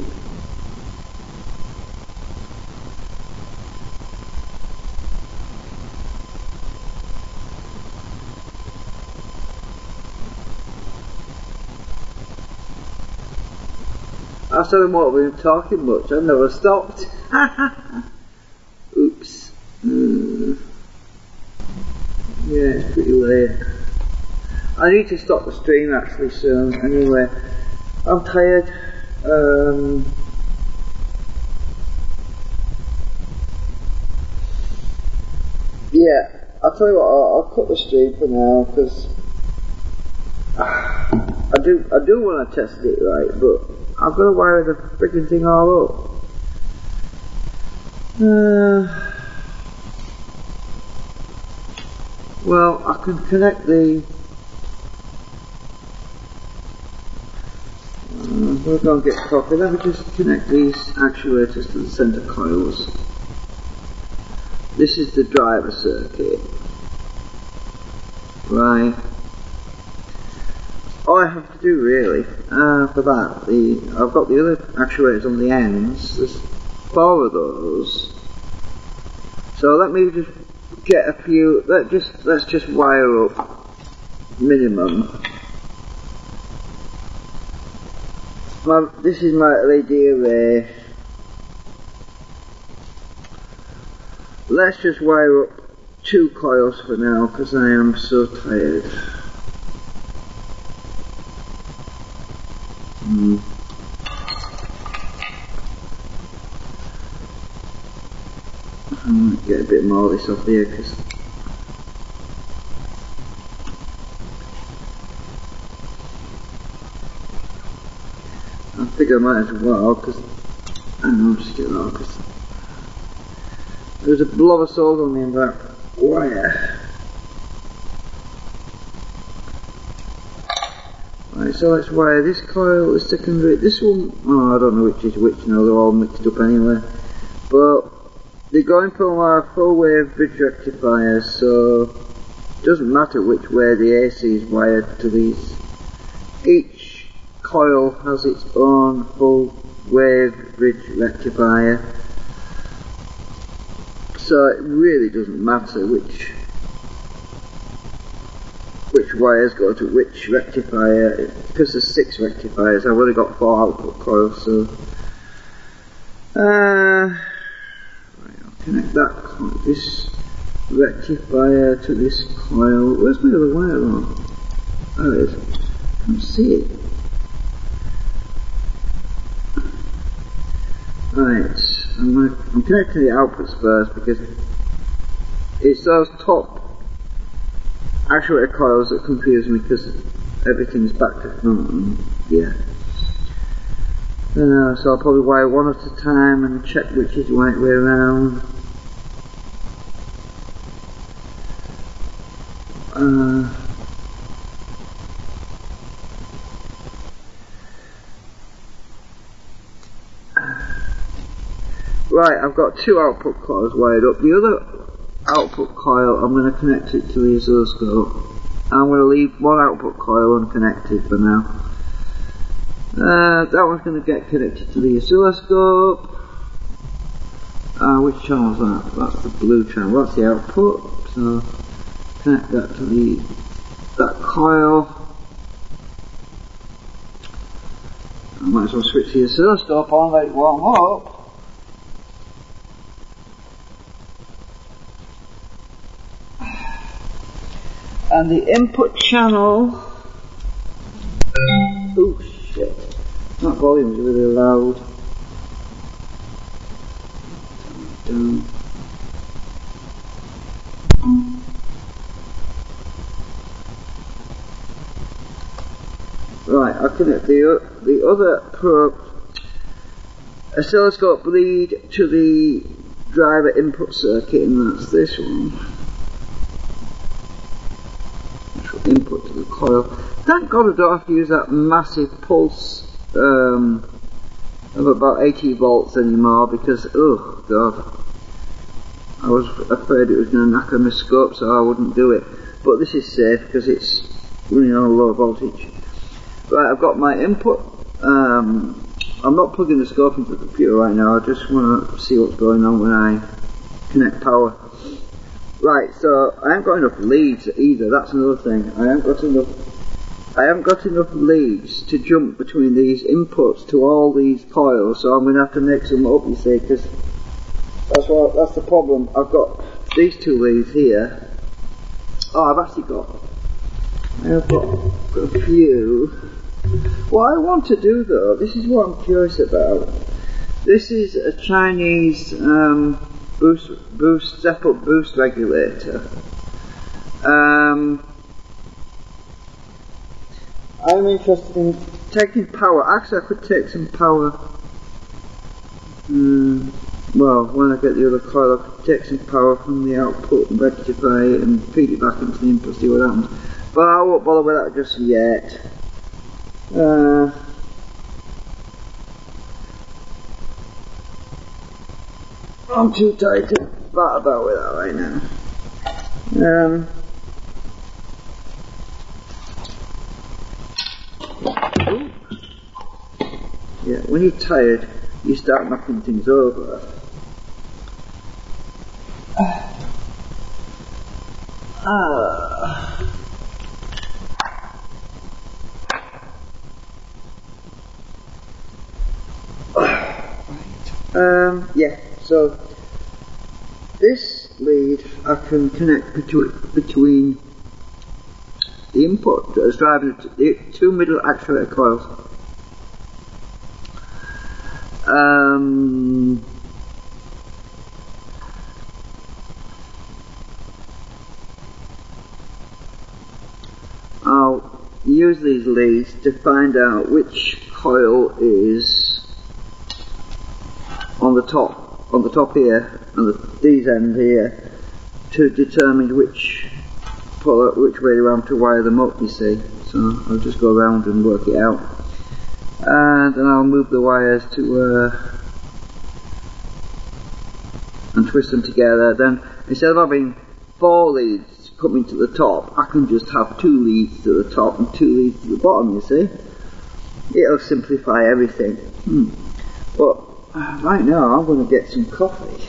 I said I might have been talking much. I never stopped. Oops. Yeah, it's pretty late. I need to stop the stream actually soon. Anyway, I'm tired. Yeah, I'll tell you what. I'll cut the stream for now because I do want to test it right, but I've got to wire the freaking thing all up. Well, I can connect the... we're going to get coffee. Let me just connect these actuators to the centre coils. This is the driver circuit. Right. All I have to do really, for that, I've got the other actuators on the ends. There's 4 of those. So let me just get a few, let's just wire up minimum. This is my LED array. Let's just wire up 2 coils for now because I am so tired. I'm going to get a bit more of this off here because I think I might as well, because I don't know, I'm just getting on because there's a blob of salt on me in that wire. Right, so let's wire this coil, the secondary, this one, oh I don't know which is which now, they're all mixed up anyway. But they're going from our full wave bridge rectifiers, so it doesn't matter which way the AC is wired to these. Each coil has its own full wave bridge rectifier, so it really doesn't matter which wires go to which rectifier, because there's 6 rectifiers. I've only got 4 output coils, so right, I'll connect this rectifier to this coil. Where's my other wire on? There it is. I can't see it. Right, I'm connecting the outputs first because it's those top actuator coils that confuse me because everything's back to front and yeah. So I'll probably wire one at a time and check which is the right way around. Right, I've got 2 output coils wired up. The other output coil, I'm going to connect it to the oscilloscope. I'm going to leave one output coil unconnected for now. That one's going to get connected to the oscilloscope. Which channel is that? That's the blue channel. That's the output. So connect that to that coil. I might as well switch the oscilloscope on, let it warm up. And the input channel, oh shit, that volume is really loud. Turn it down. Right, I connect the other probe oscilloscope lead to the driver input circuit, and that's this one. Input to the coil. Thank God I don't have to use that massive pulse of about 80 volts anymore because, oh God, I was afraid it was going to knock on my scope, so I wouldn't do it. But this is safe because it's running on a low voltage. Right, I've got my input. I'm not plugging the scope into the computer right now, I just want to see what's going on when I connect power. Right, so I haven't got enough leads either, that's another thing. I haven't got enough leads to jump between these inputs to all these coils, so I'm going to have to mix them up, you see, because that's the problem. I've got these 2 leads here. Oh, I've got a few. What I want to do though, this is what I'm curious about. This is a Chinese step-up boost regulator. I'm interested in taking power. Actually, I could take some power. Well, when I get the other coil, I could take some power from the output and rectify it and feed it back into the input, see what happens. But I won't bother with that just yet. I'm too tired to bat about with that right now. Yeah, when you're tired, you start knocking things over. Yeah, so this lead I can connect between the input that is driving the two middle actuator coils. I'll use these leads to find out which coil is on the top here, and these ends here, to determine which way around to wire them up, you see. So I'll just go around and work it out, and then I'll move the wires to and twist them together. Then instead of having 4 leads coming to the top, I can just have 2 leads to the top and 2 leads to the bottom, you see. It'll simplify everything. But right now I'm going to get some coffee.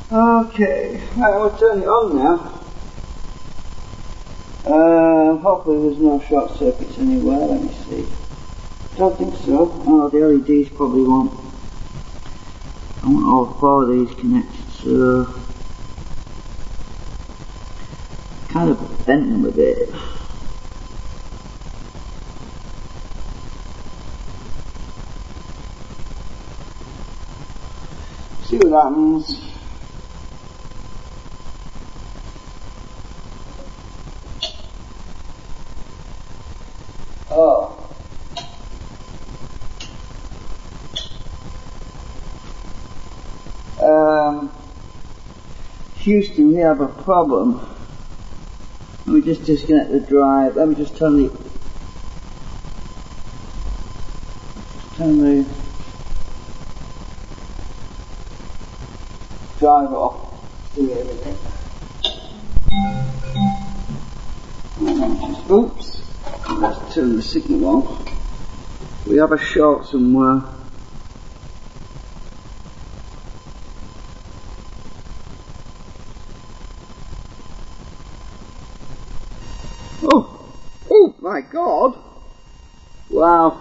Okay, right, I'll turn it on now. Hopefully there's no short circuits anywhere, let me see. Don't think so. Oh, the LEDs probably won't. I want all 4 of these connected, so kind of bent them a bit. see what happens. Oh. Houston, we have a problem. Let me just disconnect the drive. Let me just turn the drive off. See everything. Oops. Let's turn the signal off. We have a short somewhere. Oh my God! Wow,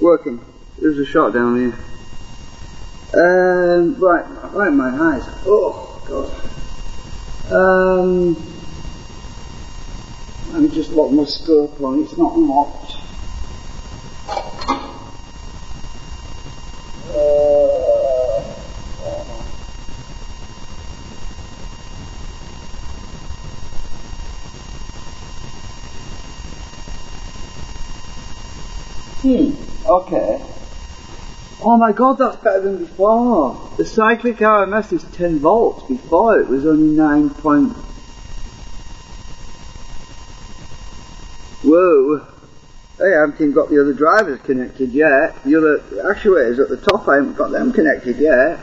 working. There's a shot down here. Right in my eyes. Oh God. Let me just lock my scope on. It's not locked. Okay. Oh my God, that's better than before. The cyclic RMS is 10 volts. Before it was only 9 point. Whoa. I haven't even got the other drivers connected yet. The other actuators at the top, I haven't got them connected yet.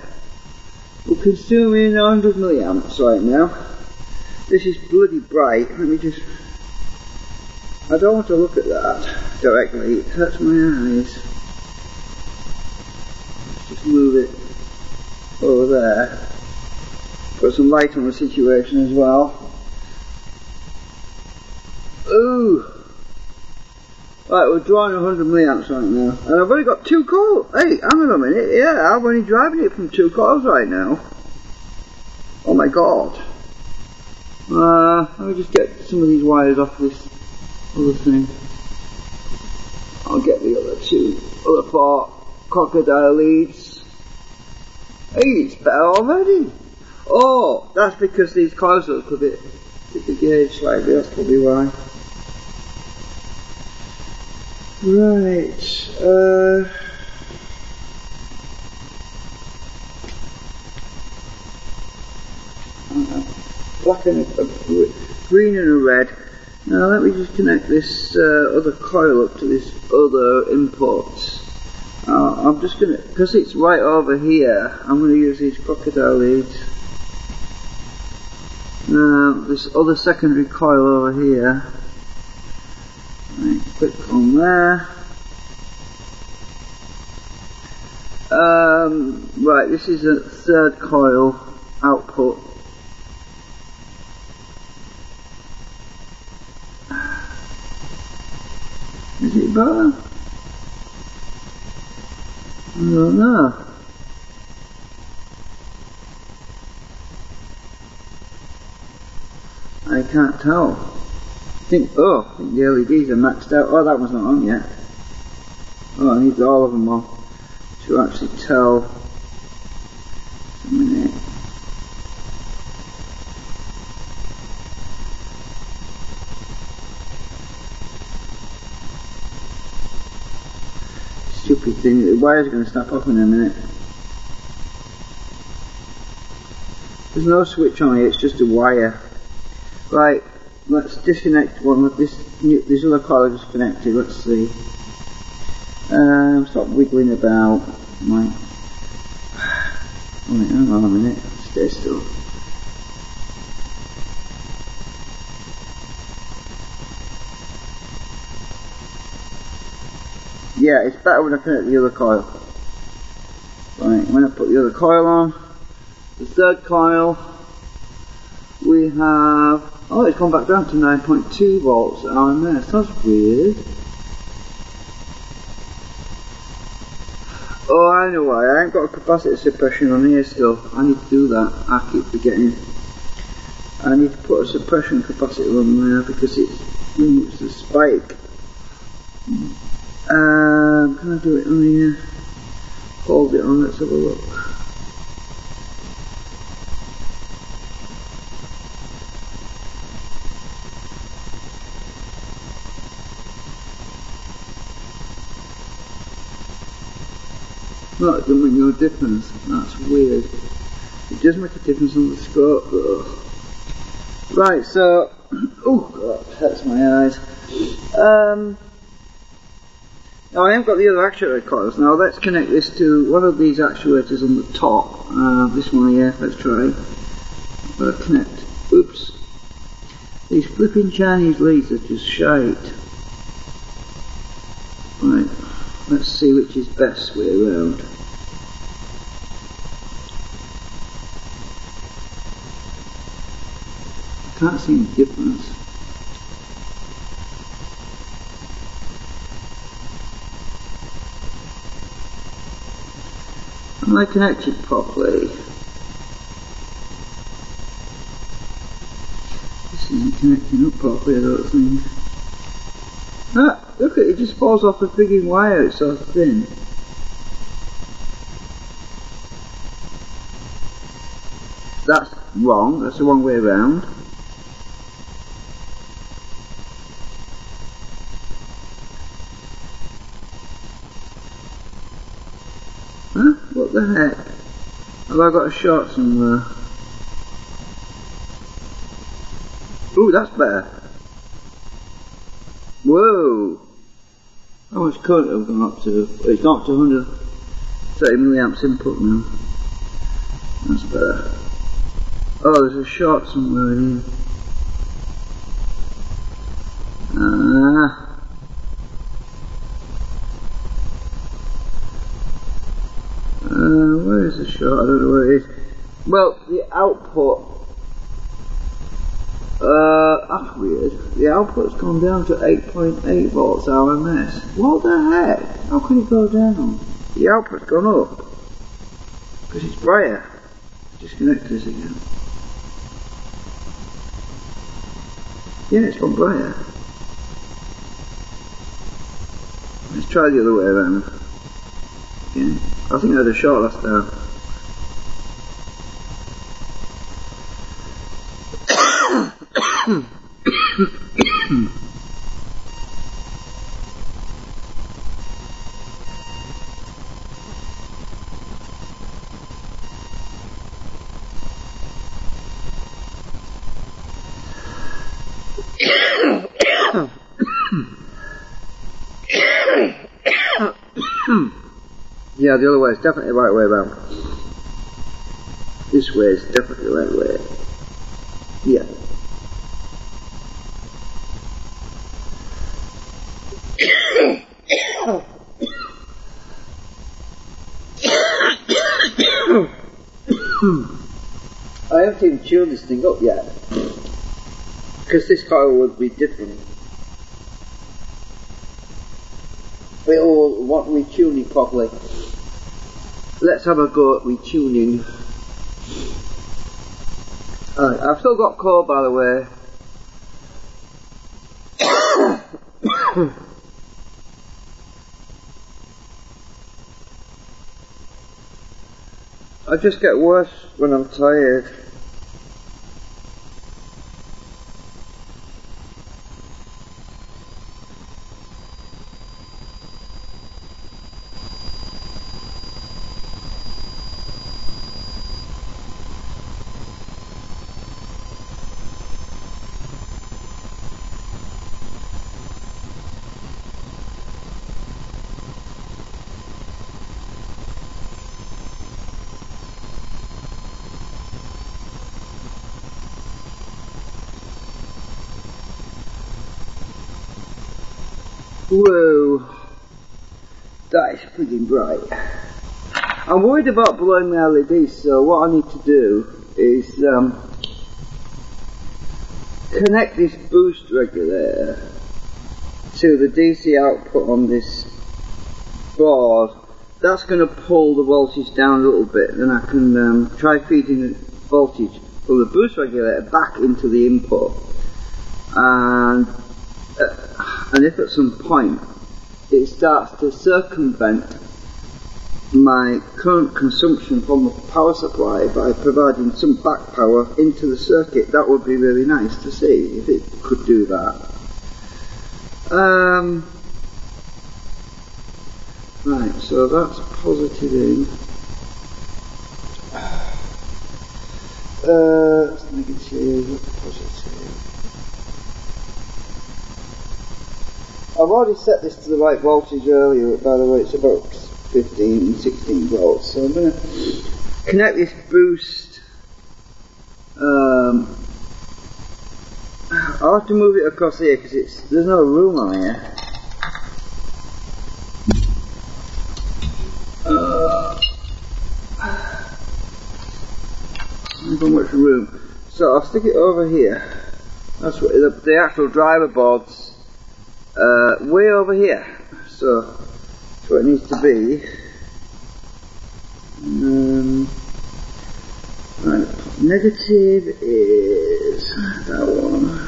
We're consuming 100 milliamps right now. This is bloody bright. Let me just... I don't want to look at that directly. It hurts my eyes. Let's just move it over there. Put some light on the situation as well. Ooh. Right, we're drawing 100 milliamps right now. And I've only got 2 coils. Hey, hang on a minute. Yeah, I'm only driving it from 2 coils right now. Oh my God. Let me just get some of these wires off this other thing. I'll get the other 4 crocodile leads. Hey, it's better already. Oh, that's because these coils are a bit the gauge slightly, that's probably why. Right, black and a green and a red. Now let me just connect this other coil up to this other input. I'm just gonna, because it's right over here, I'm gonna use these crocodile leads. Now this other secondary coil over here. Right, click on there. Right, this is a 3rd coil output. Is it better? I don't know. I can't tell. I think the LEDs are maxed out. Oh, that one's not on yet. Oh, I need all of them on to actually tell. A minute. Stupid thing. The wire's going to snap off in a minute. There's no switch on it. It's just a wire. Right. Let's disconnect one of this other coil is connected. Let's see. Stop wiggling about. Right. Oh, hang on a minute. Stay still. Yeah, it's better when I connect the other coil. Right, when I put the other coil on, the 3rd coil, we have. Oh, it's gone back down to 9.2 volts RMS. That's weird. Oh, I know why. I ain't got a capacitor suppression on here still. I need to do that. I keep forgetting. I need to put a suppression capacitor on there because it's a spike. Can I do it on here? Hold it on. Let's have a look. No, it doesn't make no difference. That's weird. It does make a difference on the scope though. Right, so, oh god, that hurts my eyes. Now I haven't got the other actuator coils. Now let's connect this to one of these actuators on the top. This one here, let's try. Connect. Oops. These flipping Chinese leads are just shite. Right, let's see which is best way around. I can't see the difference. Am I connected properly? This isn't connecting up properly, I don't think. Ah, look at it, just falls off the frigging wire, it's so thin. That's wrong, that's the wrong way around. Huh? What the heck? Have I got a short somewhere? Ooh, that's better. Whoa! How much current have we gone up to? It's gone up to 130 milliamps input now. That's better. Oh, there's a short somewhere in here. Where is the short? I don't know where it is. Well, the output. That's weird. The output's gone down to 8.8 volts RMS. What the heck? How can it go down? The output's gone up. Because it's brighter. Disconnect this again. Yeah, it's gone brighter. Let's try the other way around. Again. I think I had a short last time. Yeah, the other way is definitely the right way around. This way is definitely the right way. Yeah. I haven't even tuned this thing up yet. Because this coil would be different. It'll want retuning properly. Let's have a go at retuning. I've still got core, by the way. I just get worse when I'm tired. Whoa, that is pretty bright. I'm worried about blowing my LEDs, so what I need to do is connect this boost regulator to the DC output on this board. That's going to pull the voltage down a little bit, then I can try feeding the voltage from the boost regulator back into the input. And if at some point it starts to circumvent my current consumption from the power supply by providing some back power into the circuit, that would be really nice to see if it could do that. Right, so that's positive in. That's negative, that's positive. I've already set this to the right voltage earlier, by the way, it's about 15, 16 volts. So I'm going to connect this boost. I'll have to move it across here because there's no room on here. Not much room, so I'll stick it over here. That's what the actual driver board's way over here, so that's what it needs to be. Right, negative is that one,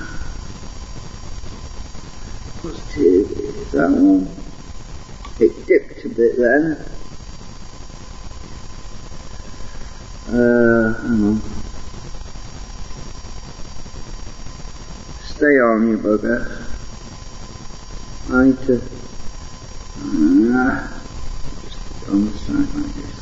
positive is that one. It dipped a bit then. Hang on. Stay on, you bugger. I need to just on the side like this.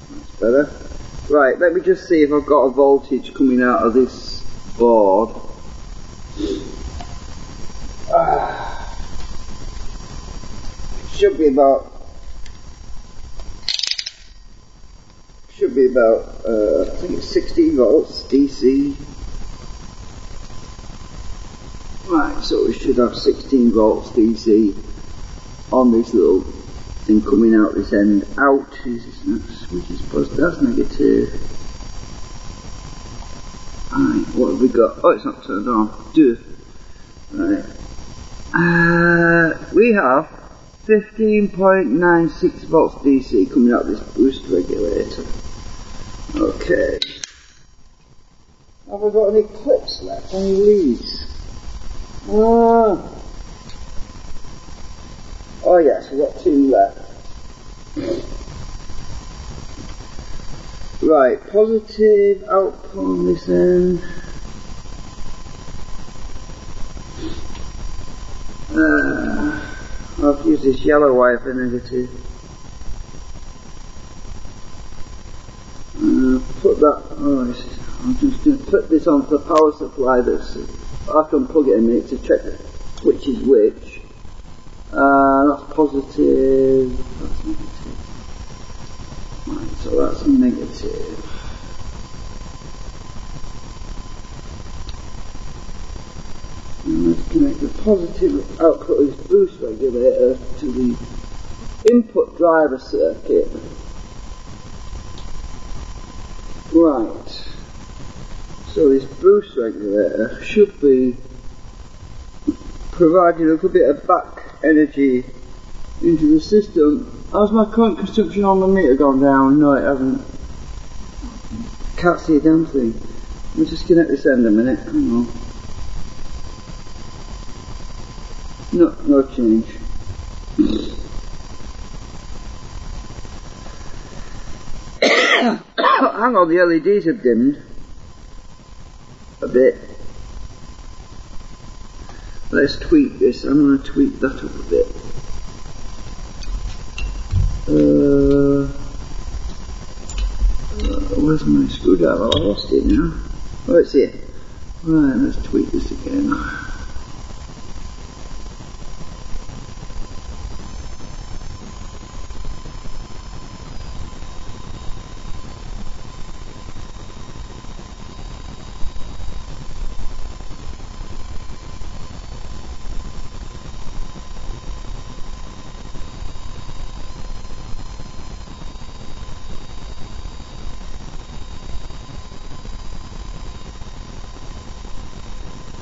That's better. Right, let me just see if I've got a voltage coming out of this board. Should be about I think it's 16 volts DC. Right, so we should have 16 volts DC on this little thing coming out this end. Out is which is positive, that's negative. Right, what have we got? Oh, it's not turned on. Right. We have 15.96 volts DC coming out of this boost regulator. Okay. Have I got any clips left? Any leads? Oh yes, we've got 2 left. Right, positive output on this end. I'll use this yellow wire for negative. Put that, I'm just going to put this onto the power supply that's, I can plug it in a minute to check which is which. That's positive, that's negative. Right, so that's negative. And let's connect the positive output of this boost regulator to the input driver circuit. Right, so this boost regulator should be providing a little bit of back energy into the system. Has my current consumption on the meter gone down? No, it hasn't. Can't see a damn thing. Let me just connect this end a minute. Hang on. No change. Hang on, the LEDs have dimmed a bit. Let's tweak this. I'm going to tweak that up a bit. Where's my screwdriver? I lost it now. Oh, it's here. Right, let's tweak this again.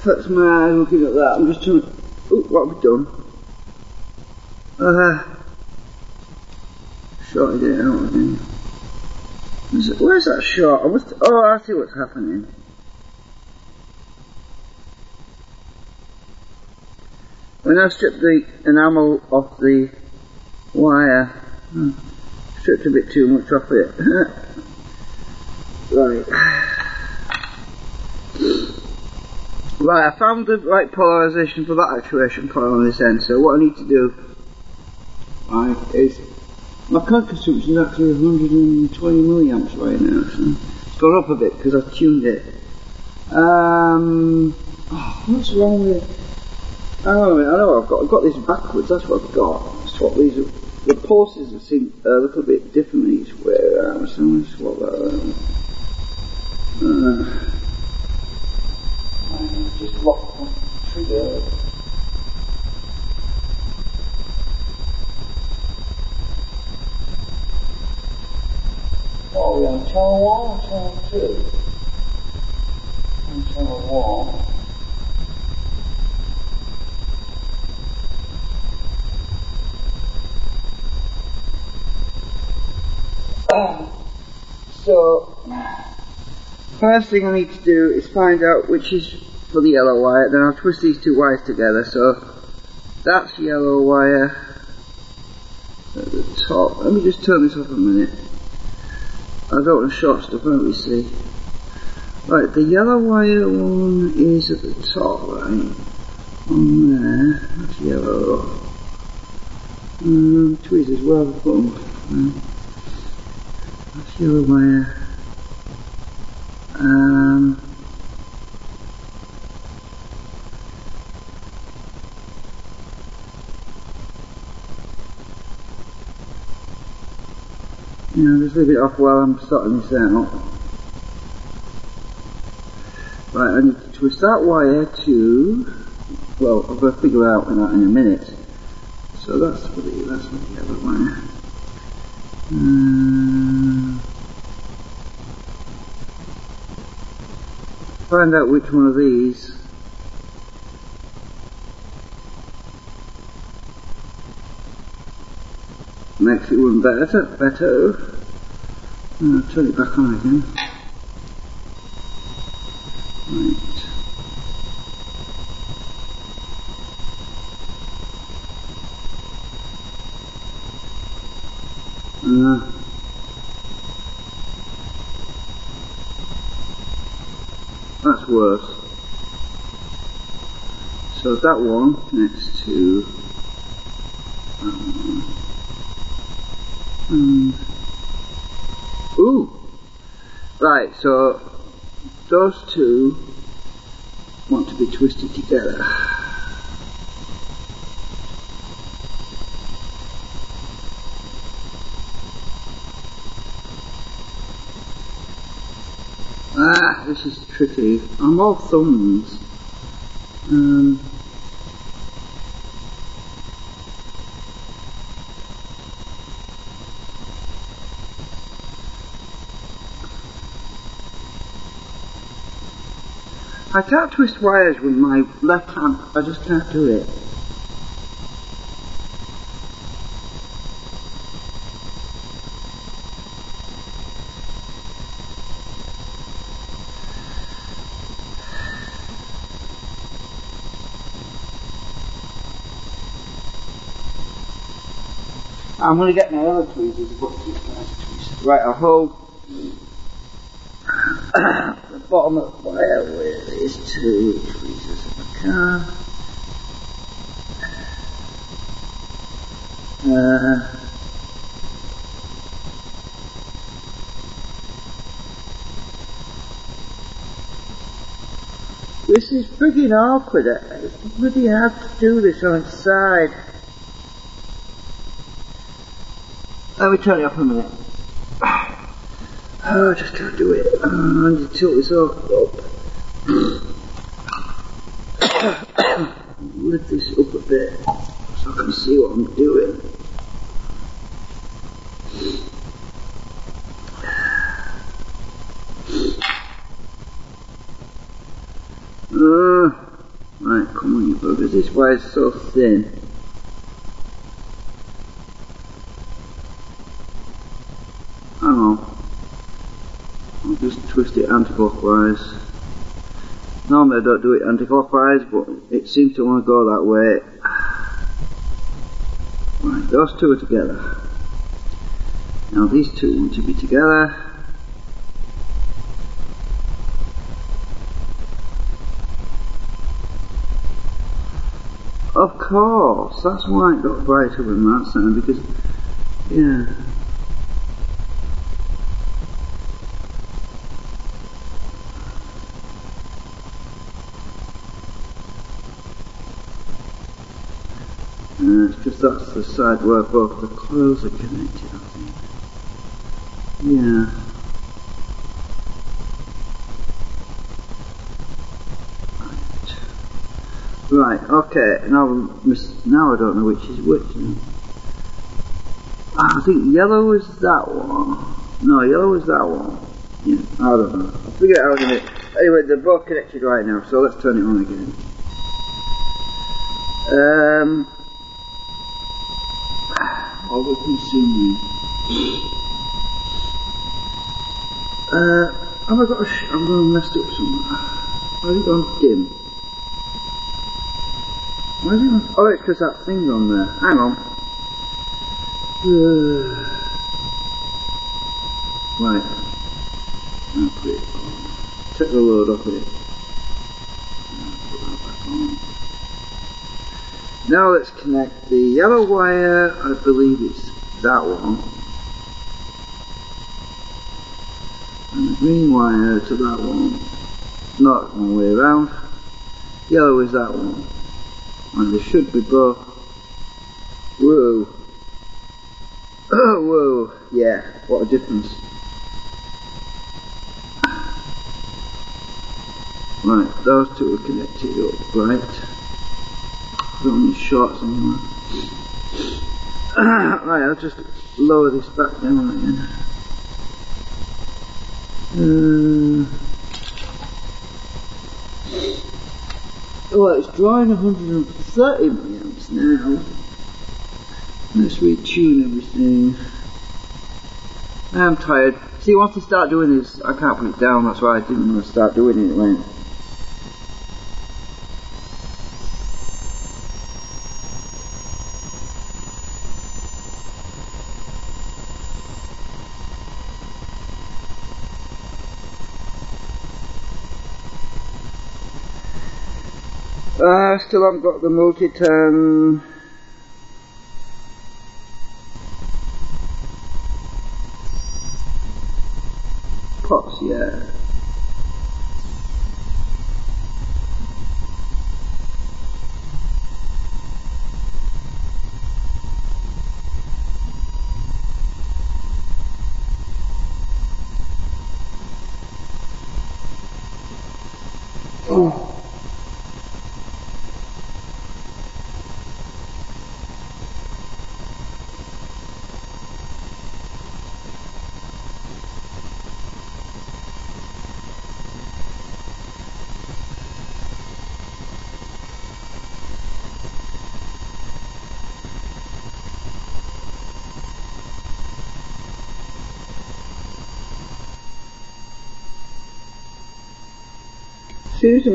Hurts my eyes looking at that. I'm just trying to. Oh, what have we done? Shorted it out again. Where's that short? Oh, I see what's happening. When I stripped the enamel off the wire, stripped a bit too much off it. Right. Right, I found the right polarisation for that actuation coil on this end, so what I need to do, right, is, my current consumption is actually 120 milliamps right now, so it's gone up a bit because I've tuned it. What's wrong with, I know I've got this backwards, that's what I've got. Swap these, the pulses seem a little bit different each way around, so I'm going to swap that around. Just lock the trigger. Oh, we're on channel 1 or channel 2? On channel 1. So, first thing I need to do is find out which is for the yellow wire, then I'll twist these two wires together. So that's yellow wire at the top. Let me just turn this off a minute. I don't want to short stuff out, you see. Right, the yellow wire one is at the top, right? On there, that's yellow. Tweezers, where have I put them? That's yellow wire. Just leave it off while I'm sorting this out. Right, I need to twist that wire to, well, I've got to figure out that in a minute. So that's for the other wire. Find out which one of these makes it run better. Turn it back on again. Right. That's worse. So that one connects to that one. Ooh! Right, so those two want to be twisted together. This is tricky. I'm all thumbs. I can't twist wires with my left hand. I just can't do it. I'm going to get my other tweezers, but right, I'll hold the bottom of the wire with these two tweezers if I can. This is freaking awkward. It's really hard to do this on its side. Let me turn it off a minute. Oh, I just can't do it. I need to tilt this up. Lift this up a bit so I can see what I'm doing. Right, come on you buggers. This wire's so thin. Hang on. I'll just twist it anti-clockwise. Normally I don't do it anti-clockwise, but it seems to want to go that way. Right, those two are together. Now these two want to be together. course, that's why it got brighter with that sound, because, yeah. It's just that's the side where both the coils are connected, I think. Yeah. Right, okay, now I don't know which is which. I think yellow is that one. No, yellow is that one. Yeah, I don't know. I'll figure it out in a minute. Anyway, they're both connected right now, so let's turn it on again. Over consuming. Have I got I'm going to mess up somewhere. Why is it gone dim? Why is it gone? Oh, it's because that thing's on there. Hang on. Right. I'll put it on. Take the load off it. Put that back on. Now let's connect the yellow wire, I believe it's that one, and the green wire to that one, not one way around. Yellow is that one, and they should be both. Whoa, oh whoa, yeah, what a difference. Right, those two are connected up, right. Don't need shorts anymore. Right, I'll just lower this back down again. Well, it's drawing 130 milliamps now. Let's retune everything. I'm tired. See, once I start doing this, I can't put it down, that's why I didn't want to start doing it when. Still haven't got the multi-turn. Pots, yeah. Oh. Seems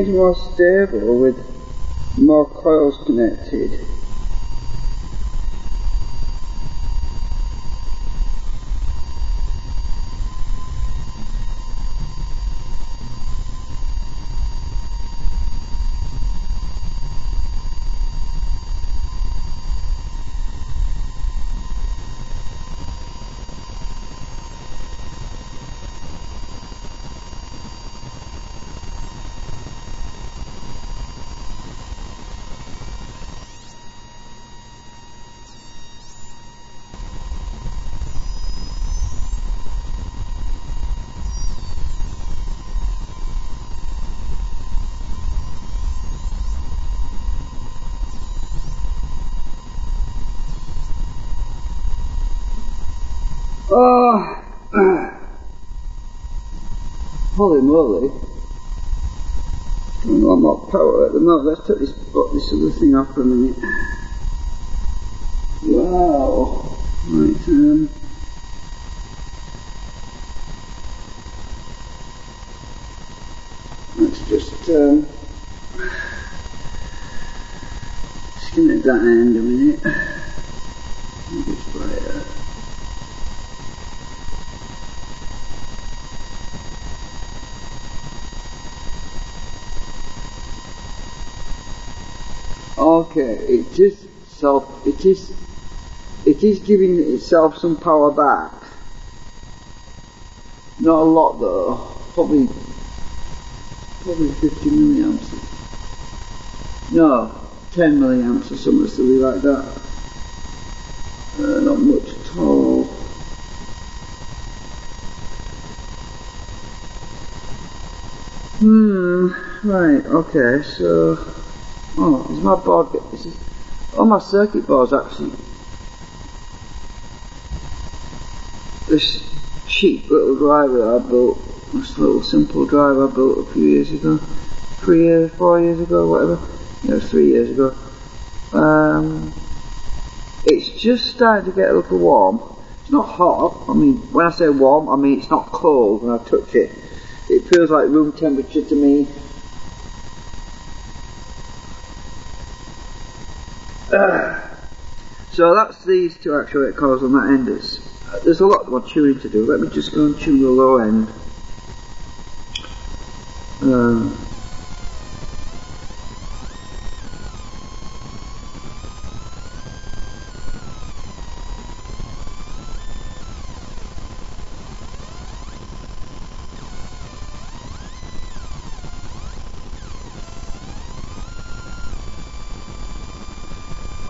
more stable with more coils connected. Holy moly. A lot more power at the moment. Let's take this other thing off for a minute. Wow. Right, let's just disconnect that end a minute. Maybe it's brighter. Okay, it is giving itself some power back. Not a lot though, probably 50 milliamps. No, 10 milliamps or something silly like that. Not much at all. Right, okay, so is my board my circuit board's actually this cheap little driver I built, this little simple driver I built a few years ago, 4 years ago, whatever. Yeah, it was 3 years ago. It's just starting to get a little warm. It's not hot. I mean, when I say warm, I mean it's not cold when I touch it. It feels like room temperature to me. So that's these two actuator coils on that end. There's a lot more tuning to do. Let me just go and tune the low end.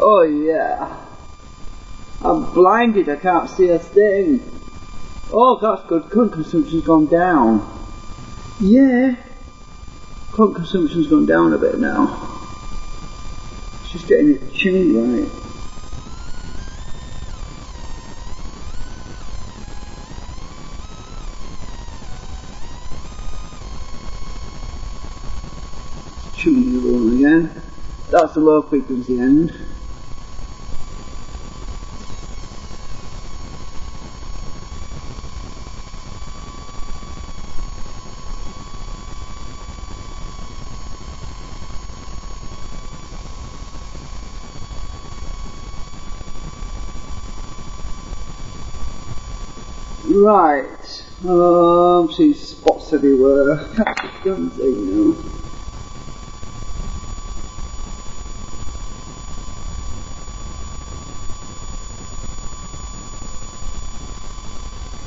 Oh yeah, I'm blinded, I can't see a thing. Oh, that's good, current consumption's gone down. Yeah, current consumption's gone down a bit now. It's just getting it tuned right. Tuning the one again. That's the low frequency end. Right, I'm seeing spots everywhere. That's a dumb thing now.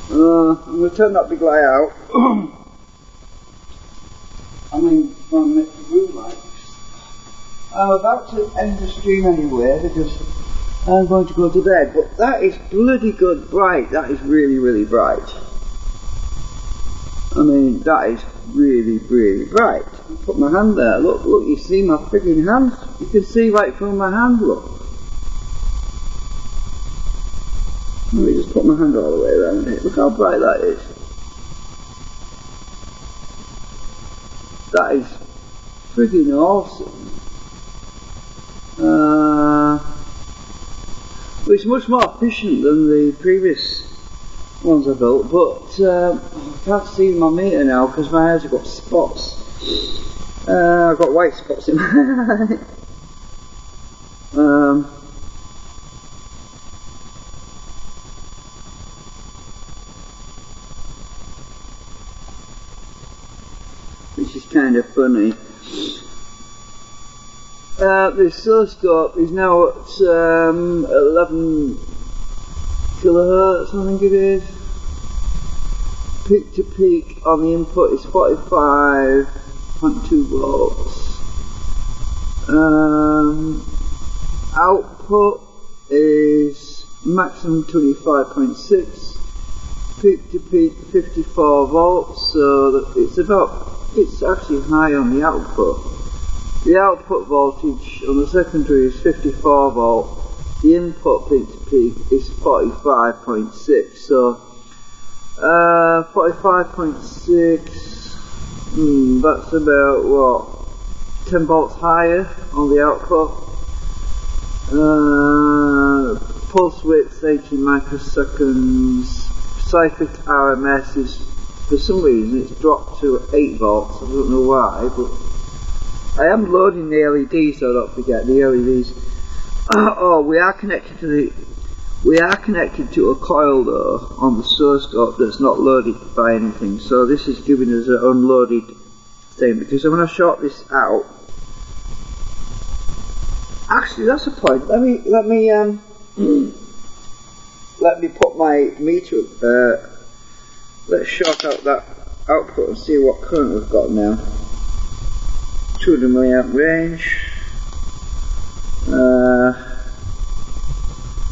I'm going to turn that big light out. I mean, from the room light. I'm about to end the stream anyway because I'm going to go to bed, but that is bloody good bright. That is really, really bright. I mean, that is really, really bright. I put my hand there. Look, you see my frigging hand? You can see right through my hand, look. Let me just put my hand all the way around it. Look how bright that is. That is frigging awesome. It's much more efficient than the previous ones I built, but I can't see my meter now because my eyes have got spots. I've got white spots in my eye. Which is kind of funny. The oscilloscope is now at 11 kilohertz, I think it is. Peak to peak on the input is 45.2 volts. Output is maximum 25.6. Peak to peak 54 volts, so it's actually high on the output. The output voltage on the secondary is 54 volt. The input peak to peak is 45.6. So 45.6. That's about what, 10 volts higher on the output. Pulse width 80 microseconds. Cyclic RMS is, for some reason, it's dropped to 8 volts. I don't know why, but I am loading the LEDs, so don't forget the LEDs. Oh, we are connected to a coil though on the oscilloscope that's not loaded by anything. So this is giving us an unloaded thing, because when I short this out, Actually, that's a point. Let me let me put my meter. Let's short out that output and see what current we've got now. 200 milliamp range.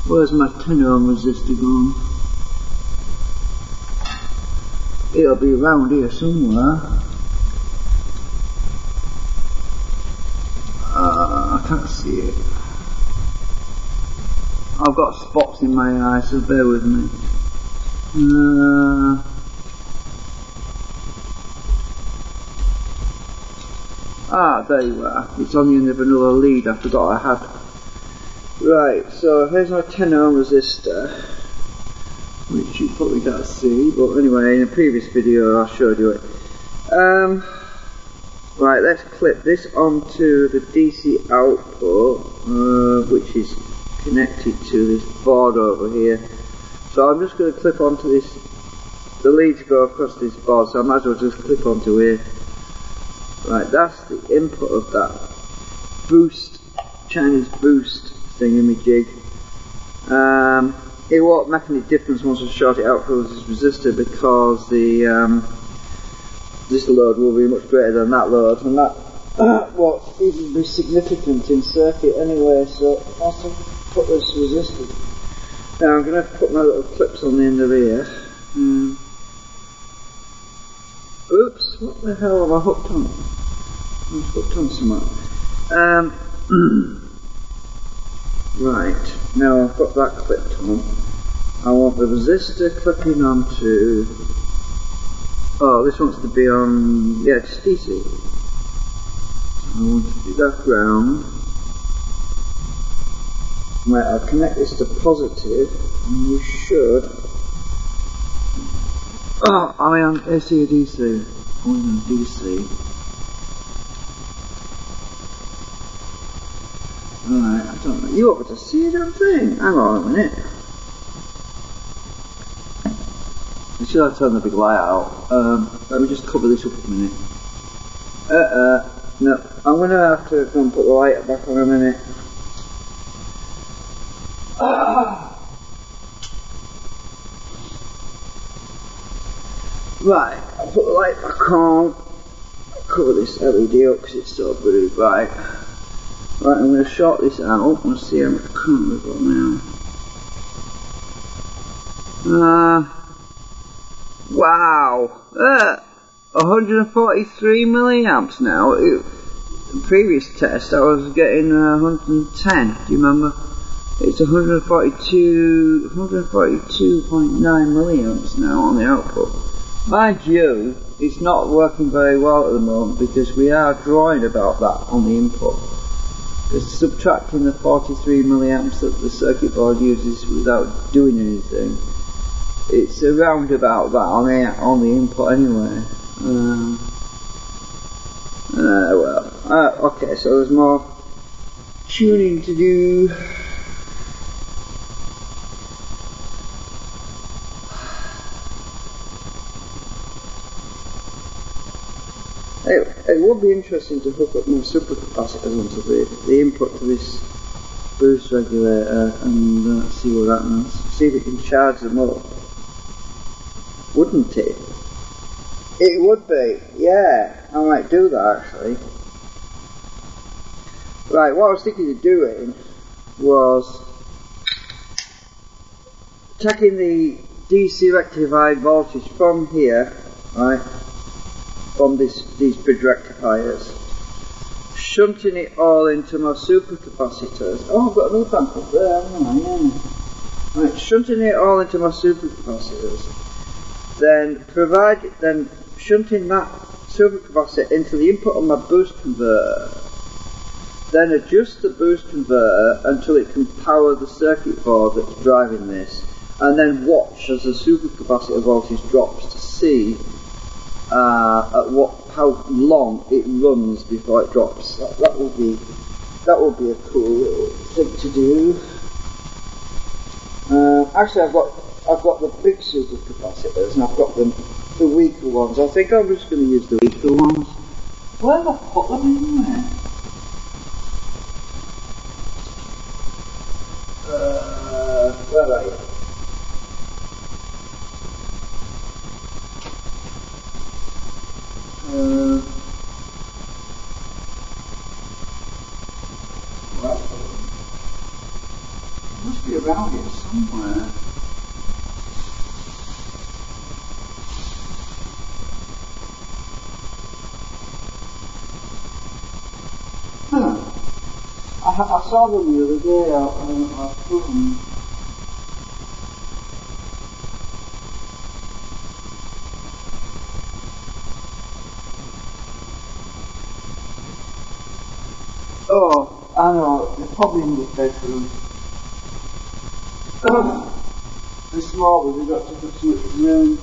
Where's my 10 ohm resistor gone? It'll be around here somewhere. I can't see it. I've got spots in my eyes, so bear with me. There you are. It's on the end of another lead I forgot I had. Right, so here's my 10 ohm resistor, which you probably can't see, but anyway, in a previous video I showed you it. Right, let's clip this onto the DC output, which is connected to this board over here. So I'm just going to clip onto this, the leads go across this board, so I might as well just clip onto here. Right, that's the input of that boost, Chinese boost thingamajig. It won't make any difference once I short it out for this resistor, because the this load will be much greater than that load, and that won't even be significant in circuit anyway, so I'll have to put this resistor. Now I'm going to put my little clips on the end of here. Oops, what the hell am I hooked on? I'm hooked on something. Right, now I've got that clipped on. I want the resistor clipping onto... Oh, this wants to be on... Yeah, it's DC. I want to do that ground. Right, I'll connect this to positive, and we should... Oh, am I on AC or DC? I'm on DC. Alright, I don't know. You want to see the damn thing? Hang on a minute. I should have turned the big light out. Let me just cover this up a minute. No, I'm going to have to go and put the light back on a minute. Right, I'll put the light back on. I'll cover this LED up because it's so bloody bright. Right, I'm going to short this out and see how much current we've got now. Wow! 143 milliamps now. The previous test I was getting 110, do you remember? It's 142.9 milliamps now on the output. Mind you, it's not working very well at the moment because we are drawing about that on the input. It's subtracting the 43 milliamps that the circuit board uses without doing anything. It's around about that on the input anyway. Okay, so there's more tuning to do. It would be interesting to hook up my supercapacitors onto the input to this boost regulator and see what happens. See if it can charge them up. Wouldn't it? It would be, yeah. I might do that actually. Right, what I was thinking of doing was taking the DC rectified voltage from here, right, from these bridge rectifiers, shunting it all into my supercapacitors. Oh, I've got another bank up there, haven't I? Yeah. Right, shunting it all into my supercapacitors. Then shunting that supercapacitor into the input of my boost converter. Then adjust the boost converter until it can power the circuit board that's driving this, and then watch as the supercapacitor voltage drops to see how long it runs before it drops. That would be a cool little thing to do. Actually, I've got the big supercapacitors and I've got the weaker ones. I think I'm just going to use the weaker ones. Where have I put them anywhere? Where are you? Right. It must be around here somewhere. I saw them the other day out on my phone. Oh, I know, they're probably in the bedroom. They're small, but they've got too much room.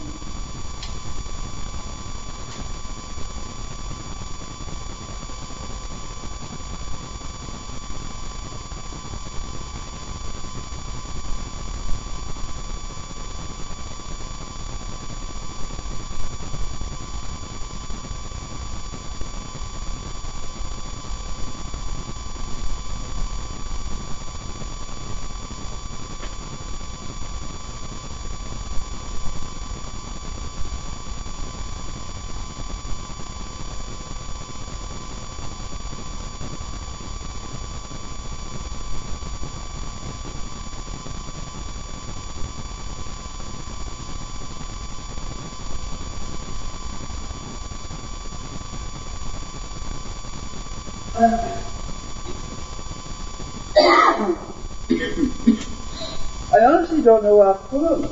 I honestly don't know where I've put them.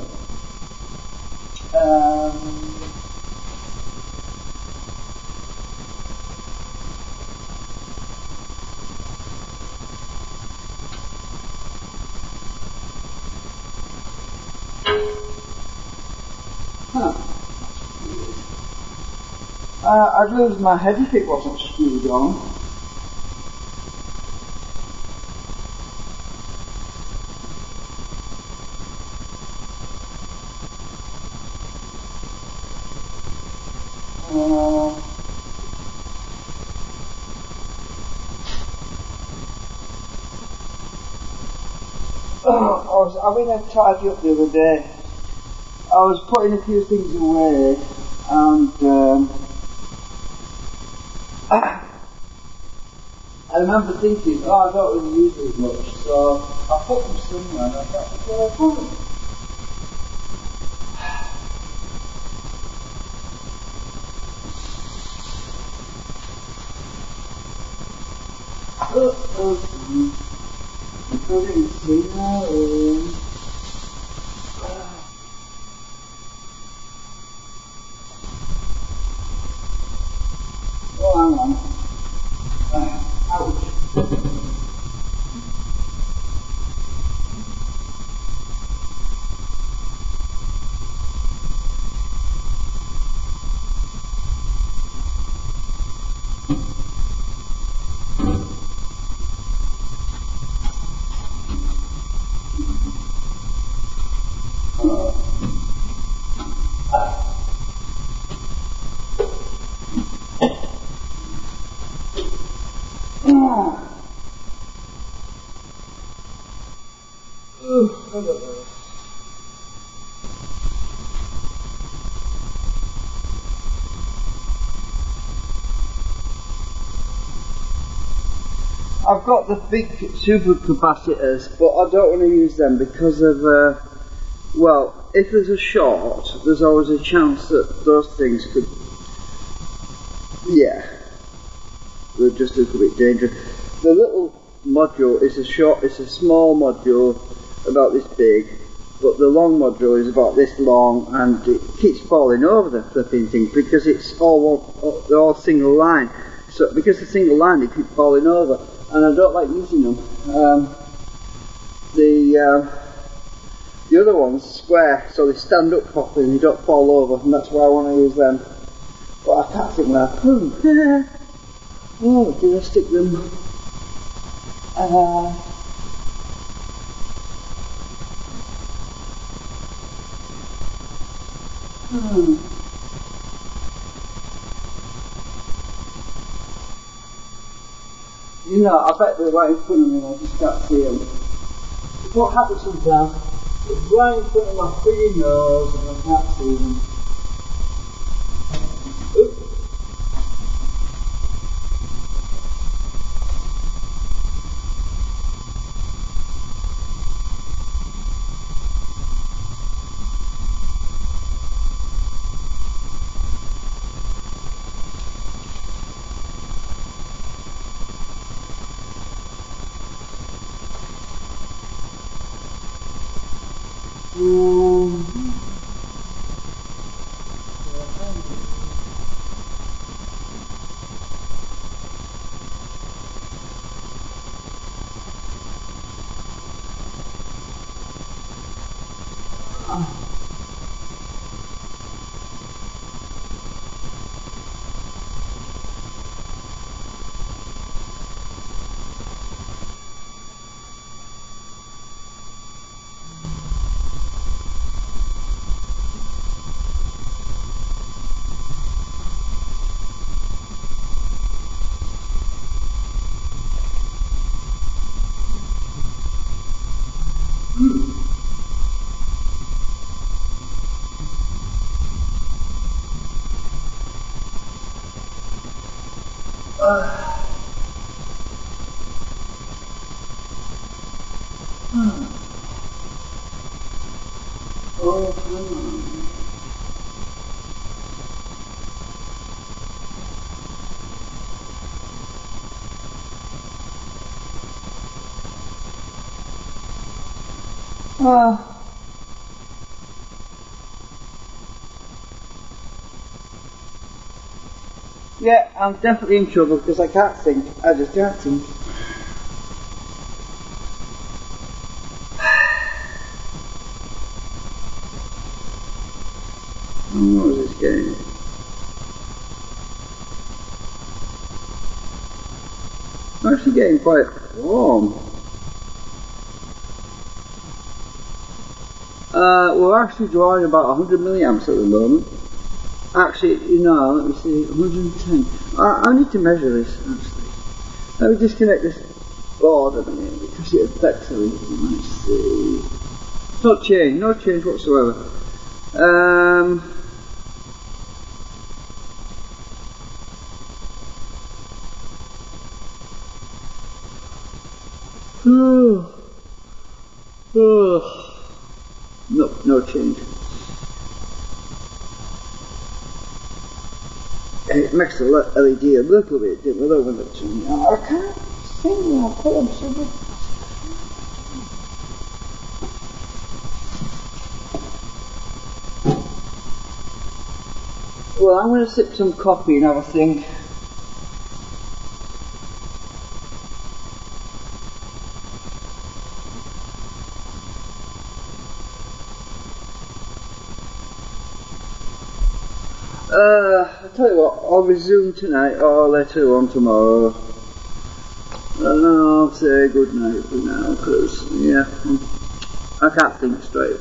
I'd lose my head if it wasn't screwed on. I mean, I tidied up the other day. I was putting a few things away, and I remember thinking, I don't really use these much, so I put them somewhere, and I thought, where I put them? I didn't see that. Oh, hang on. Ouch. I've got the big supercapacitors, but I don't want to use them because of, well, if there's a short, there's always a chance that those things could, they're just a little bit dangerous. The little module is it's a small module about this big, but the long module is about this long, and it keeps falling over the flipping thing because it's they're all single line. So because it's single line, they keep falling over, and I don't like using them. The other ones square, so they stand up properly and they don't fall over, and that's why I want to use them. But I can't think where I put them. Oh, did I stick them? You know, I bet they're right in front of me and I just can't see them. What happens sometimes? right in front of my frigging nose and I can't see them. Oop. Oh, come on. Yeah, I'm definitely in trouble because I can't think. I just can't think. Oh, what was this game? I'm actually getting quite warm. We're actually drawing about 100 milliamps at the moment. Actually, you know, let me see, 110. I need to measure this, actually. Let me disconnect this board a minute because it affects everything. Let's see. No change whatsoever. No change. And it makes the LED a little bit dim, although when it's I can't think I'll put them somewhere. Well, I'm going to sip some coffee and have a think. I'll tell you what, I'll resume tonight or later on tomorrow. And I'll say good night for now, because, yeah, I can't think straight.